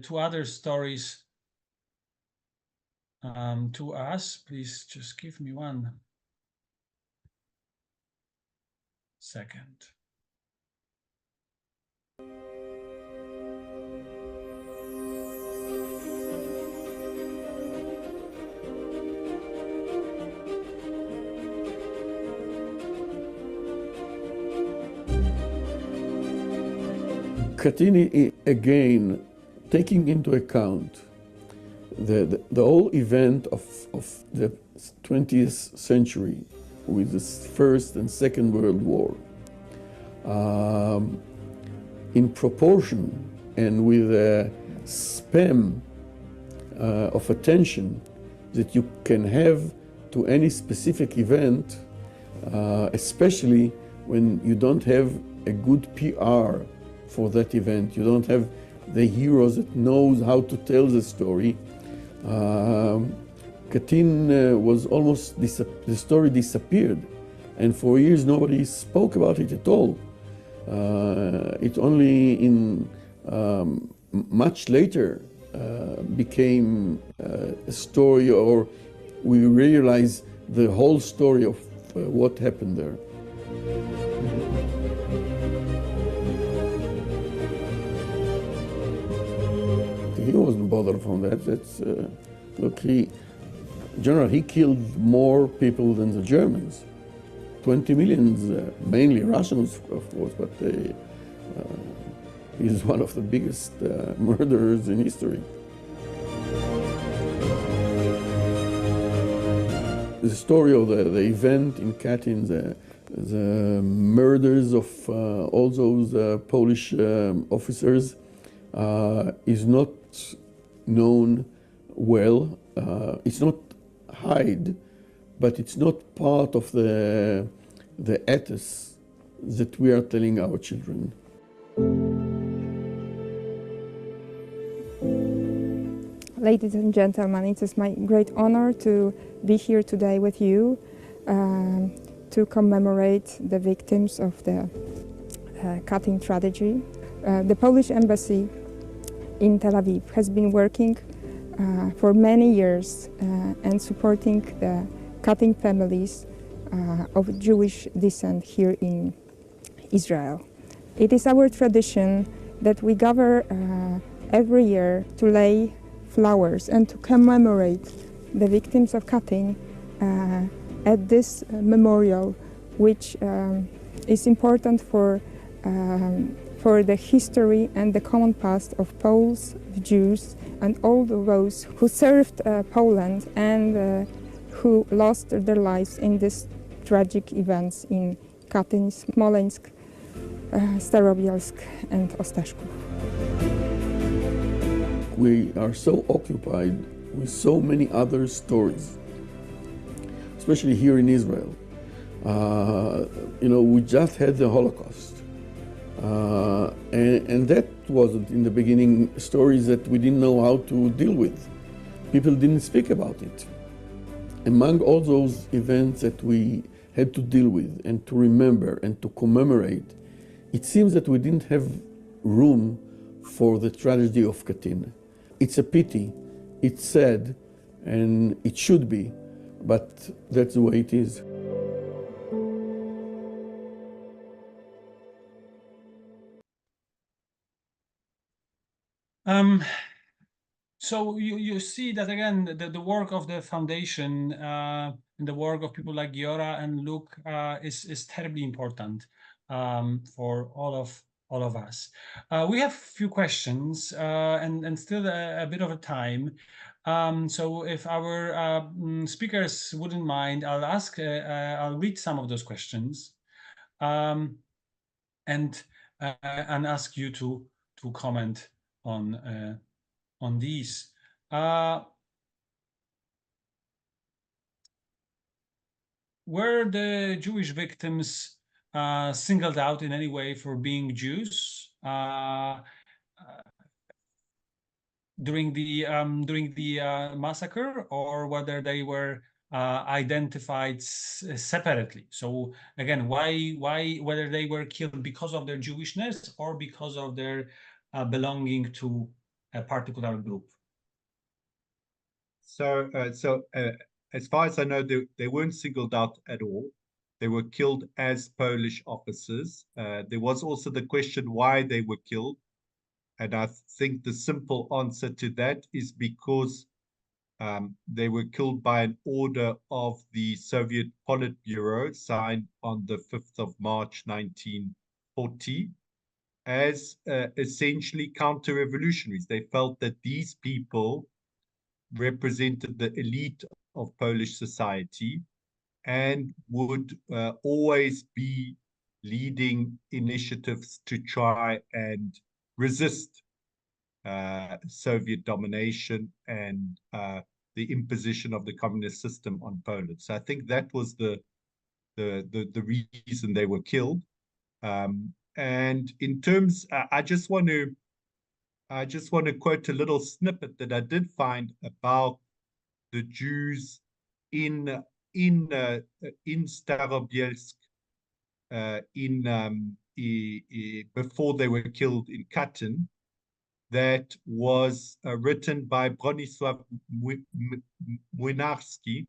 two other stories to us. Please just give me 1 second. Katyn, again, taking into account the whole event of the 20th century with the First and Second World War, in proportion and with a span of attention that you can have to any specific event, especially when you don't have a good PR for that event. You don't have the heroes that knows how to tell the story. Katyn was almost, the story disappeared, and for years nobody spoke about it at all. It only in much later became a story, or we realize the whole story of what happened there. He wasn't bothered from that. That's, look, he killed more people than the Germans. 20 million, mainly Russians, of course, but he's one of the biggest murderers in history. The story of the event in Katyn, the murders of all those Polish officers, is not known well. It's not hid, but it's not part of the ethos that we are telling our children. Ladies and gentlemen, it is my great honor to be here today with you to commemorate the victims of the Katyn tragedy. The Polish embassy in Tel Aviv has been working for many years and supporting the Katyn families of Jewish descent here in Israel. It is our tradition that we gather every year to lay flowers and to commemorate the victims of Katyn at this memorial, which is important for the history and the common past of Poles, of Jews, and all those who served Poland and who lost their lives in these tragic events in Katyn, Smolensk, Starobielsk, and Ostashków. We are so occupied with so many other stories, especially here in Israel. We just had the Holocaust. And that wasn't in the beginning stories that we didn't know how to deal with. People didn't speak about it. Among all those events that we had to deal with and to remember and to commemorate, it seems that we didn't have room for the tragedy of Katyn. It's a pity, it's sad, and it should be, but that's the way it is. So you see that again, the work of the foundation and the work of people like Giora and Luke is terribly important for all of us. We have a few questions and still a bit of a time. So if our speakers wouldn't mind, I'll read some of those questions and ask you to comment on these. Were the Jewish victims singled out in any way for being Jews during the massacre, or whether they were identified separately? So again, whether they were killed because of their Jewishness or because of their belonging to a particular group? So, as far as I know, they weren't singled out at all. They were killed as Polish officers. There was also the question why they were killed. And I think the simple answer to that is because they were killed by an order of the Soviet Politburo signed on the 5th of March, 1940, as essentially counter-revolutionaries. They felt that these people represented the elite of Polish society and would always be leading initiatives to try and resist Soviet domination and the imposition of the communist system on Poland. So I think that was the reason they were killed. And in terms, I just want to quote a little snippet that I did find about the Jews in Starobielsk before they were killed in Katyn. That was written by Bronisław Młynarski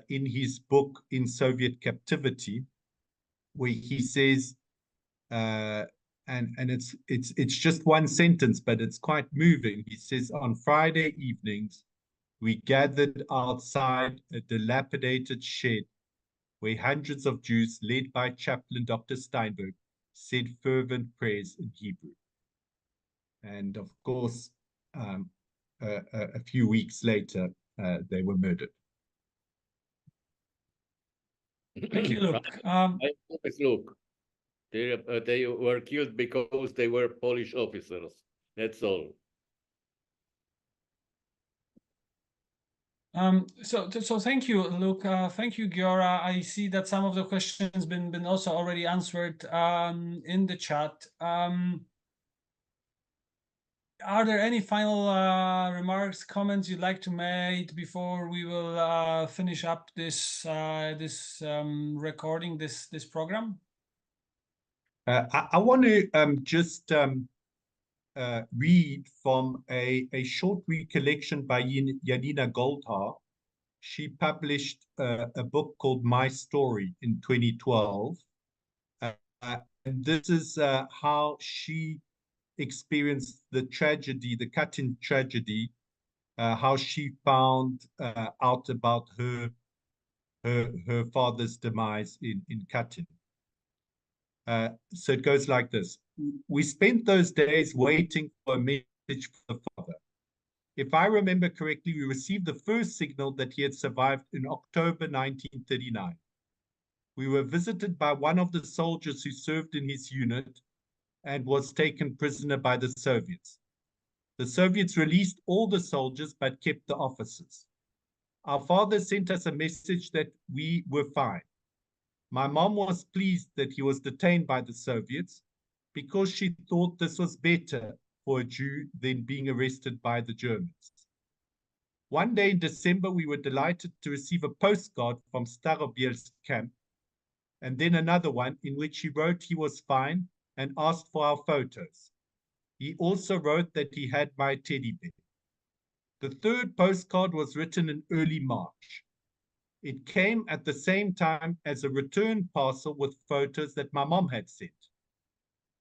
in his book In Soviet Captivity, where he says, and it's just one sentence, but it's quite moving. He says, on Friday evenings, we gathered outside a dilapidated shed where hundreds of Jews, led by chaplain Dr. Steinberg, said fervent prayers in Hebrew. And of course, a few weeks later, they were murdered. Thank you, Luke. Look, they were killed because they were Polish officers. That's all. So thank you, Luke. Thank you, Giora. I see that some of the questions been also already answered in the chat. Are there any final remarks, comments you'd like to make before we will finish up this recording, this program? I want to just read from a short recollection by Janina Goldhaar. She published a book called My Story in 2012. And this is how she experienced the tragedy, the Katyn tragedy, how she found out about her father's demise in Katyn. So it goes like this. We spent those days waiting for a message from the father. If I remember correctly, we received the first signal that he had survived in October 1939. We were visited by one of the soldiers who served in his unit and was taken prisoner by the Soviets. The Soviets released all the soldiers but kept the officers. Our father sent us a message that we were fine. My mom was pleased that he was detained by the Soviets because she thought this was better for a Jew than being arrested by the Germans. One day in December, we were delighted to receive a postcard from Starobielsk camp, and then another one in which he wrote he was fine and asked for our photos. He also wrote that he had my teddy bear. The third postcard was written in early March. It came at the same time as a return parcel with photos that my mom had sent.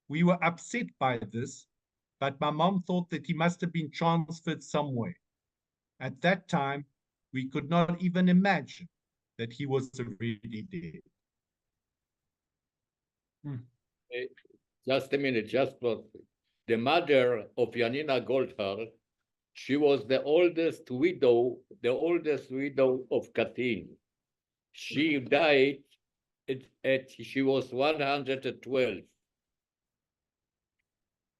We were upset by this, but my mom thought that he must have been transferred somewhere. At that time, we could not even imagine that he was already dead. Just a minute, just for the mother of Janina Goldhaar. She was the oldest widow of Katyn. She died she was 112.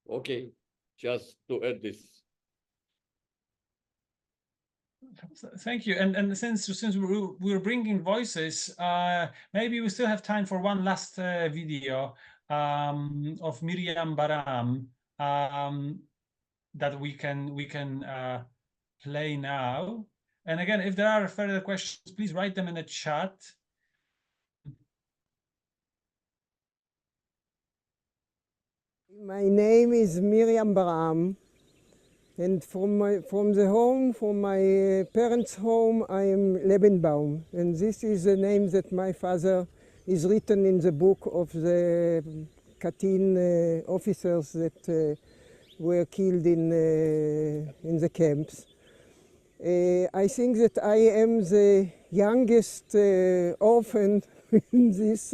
Okay, just to add this. Thank you. And since we're bringing voices, maybe we still have time for one last video of Miriam Baram that we can play now. And again, if there are further questions, please write them in the chat. My name is Miriam Baram, and from my parents' home, I am Lebenbaum, and this is the name that my father is written in the book of the Katyn officers that were killed in the camps. I think that I am the youngest orphan in this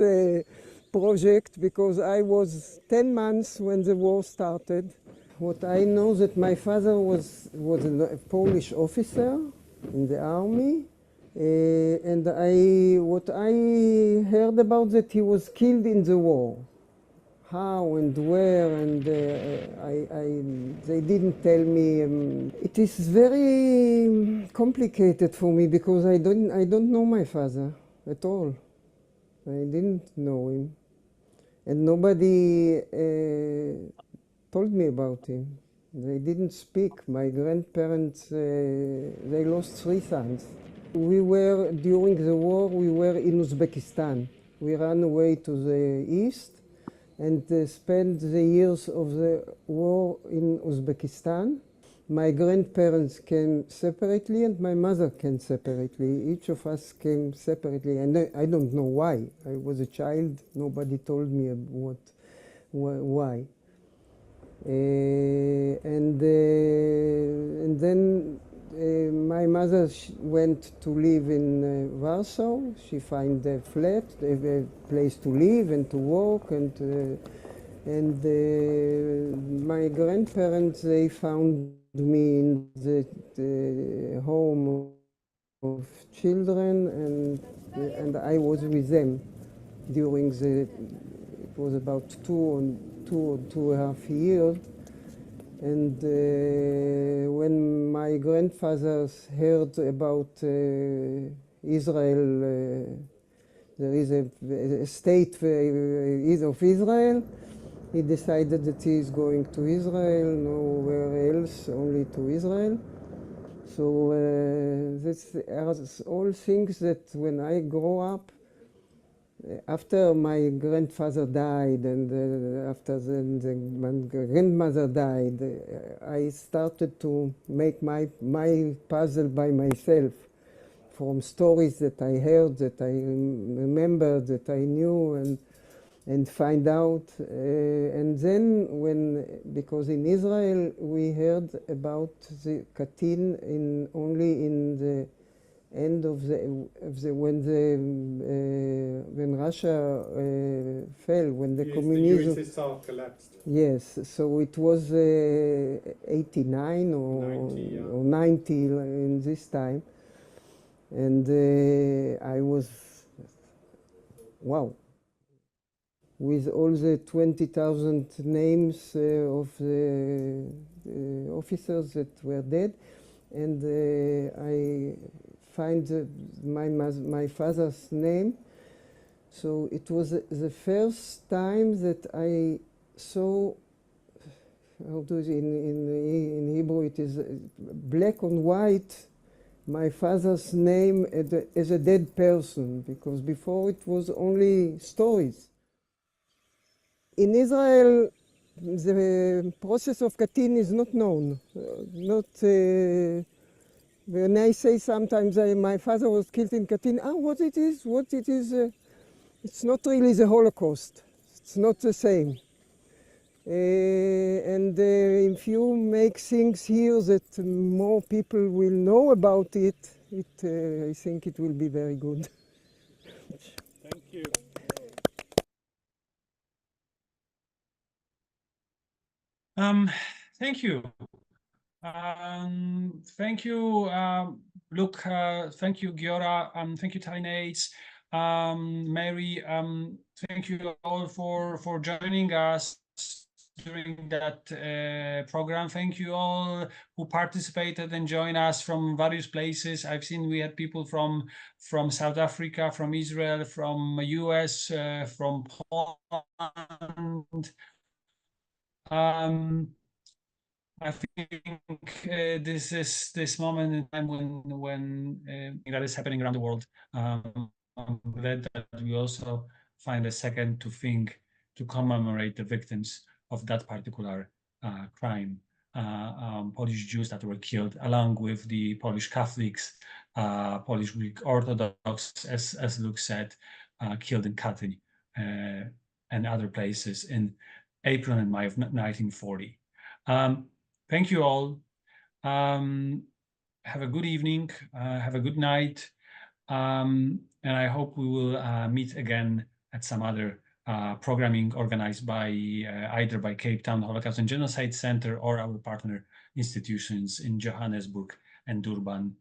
project because I was 10 months when the war started. What I know that my father was a Polish officer in the army, and what I heard about that he was killed in the war. How and where, and they didn't tell me. It is very complicated for me because I don't know my father at all. I didn't know him, and nobody told me about him. They didn't speak. My grandparents, they lost 3 sons. During the war, we were in Uzbekistan. We ran away to the east and spent the years of the war in Uzbekistan. My grandparents came separately and my mother came separately. Each of us came separately, and I don't know why. I was a child, nobody told me why. And then my mother went to live in Warsaw. She found a flat, a place to live and to work, and my grandparents, they found me in the home of children, and I was with them during it was about 2 or 2.5 years. And when my grandfathers heard about Israel, there is a state of Israel, he decided that he is going to Israel, nowhere else, only to Israel. So this are all things that when I grow up, after my grandfather died and after my grandmother died, I started to make my puzzle by myself from stories that I heard, that I remembered, that I knew, and find out. And then because in Israel we heard about the Katyn only in the end of when Russia fell, when the communism. The USSR collapsed. Yes, so it was 89 or 90 in this time, and I was, wow, with all the 20,000 names of the officers that were dead, and I find my father's name. So it was the first time that I saw, how do you, in Hebrew it is black on white, my father's name as a dead person, because before it was only stories. In Israel, the process of Katyn is not known. When I say sometimes my father was killed in Katyn, what it is, it's not really the Holocaust. It's not the same. And if you make things here that more people will know about it, I think it will be very good. Thank you. Thank you. Thank you, Luke. Thank you, Giora. Thank you, Talinates. Mary. Thank you all for joining us during that program. Thank you all who participated and joined us from various places. I've seen we had people from South Africa, from Israel, from US, from Poland. I think this moment in time when that is happening around the world. I'm glad that we also find a second to think, to commemorate the victims of that particular crime. Polish Jews that were killed, along with the Polish Catholics, Polish Greek Orthodox, as Luke said, killed in Katyn and other places in April and May of 1940. Thank you all. Have a good evening. Have a good night. And I hope we will meet again at some other programming organized by either by Cape Town Holocaust and Genocide Center or our partner institutions in Johannesburg and Durban.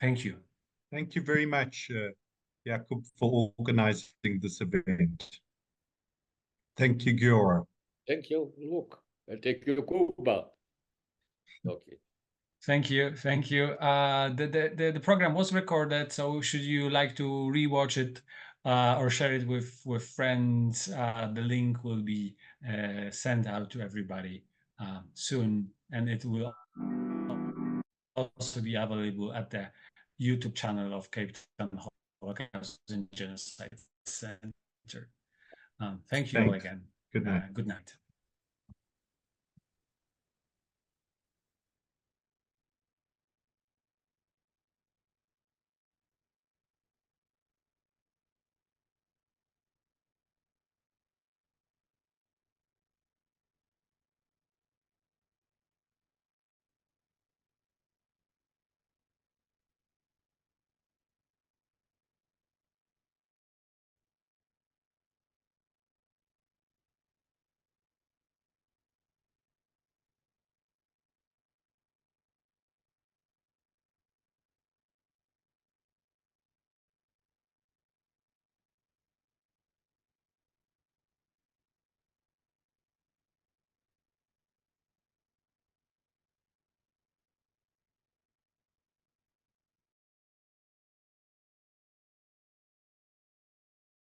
Thank you. Thank you very much, Jakub, for organizing this event. Thank you, Giora. Thank you, Luke. And thank you, Kuba. Okay. Thank you. The program was recorded, so should you like to rewatch it or share it with friends, the link will be sent out to everybody soon, and it will also be available at the YouTube channel of Cape Town Holocaust and Genocide Center. Thank you all again. Good night. Good night.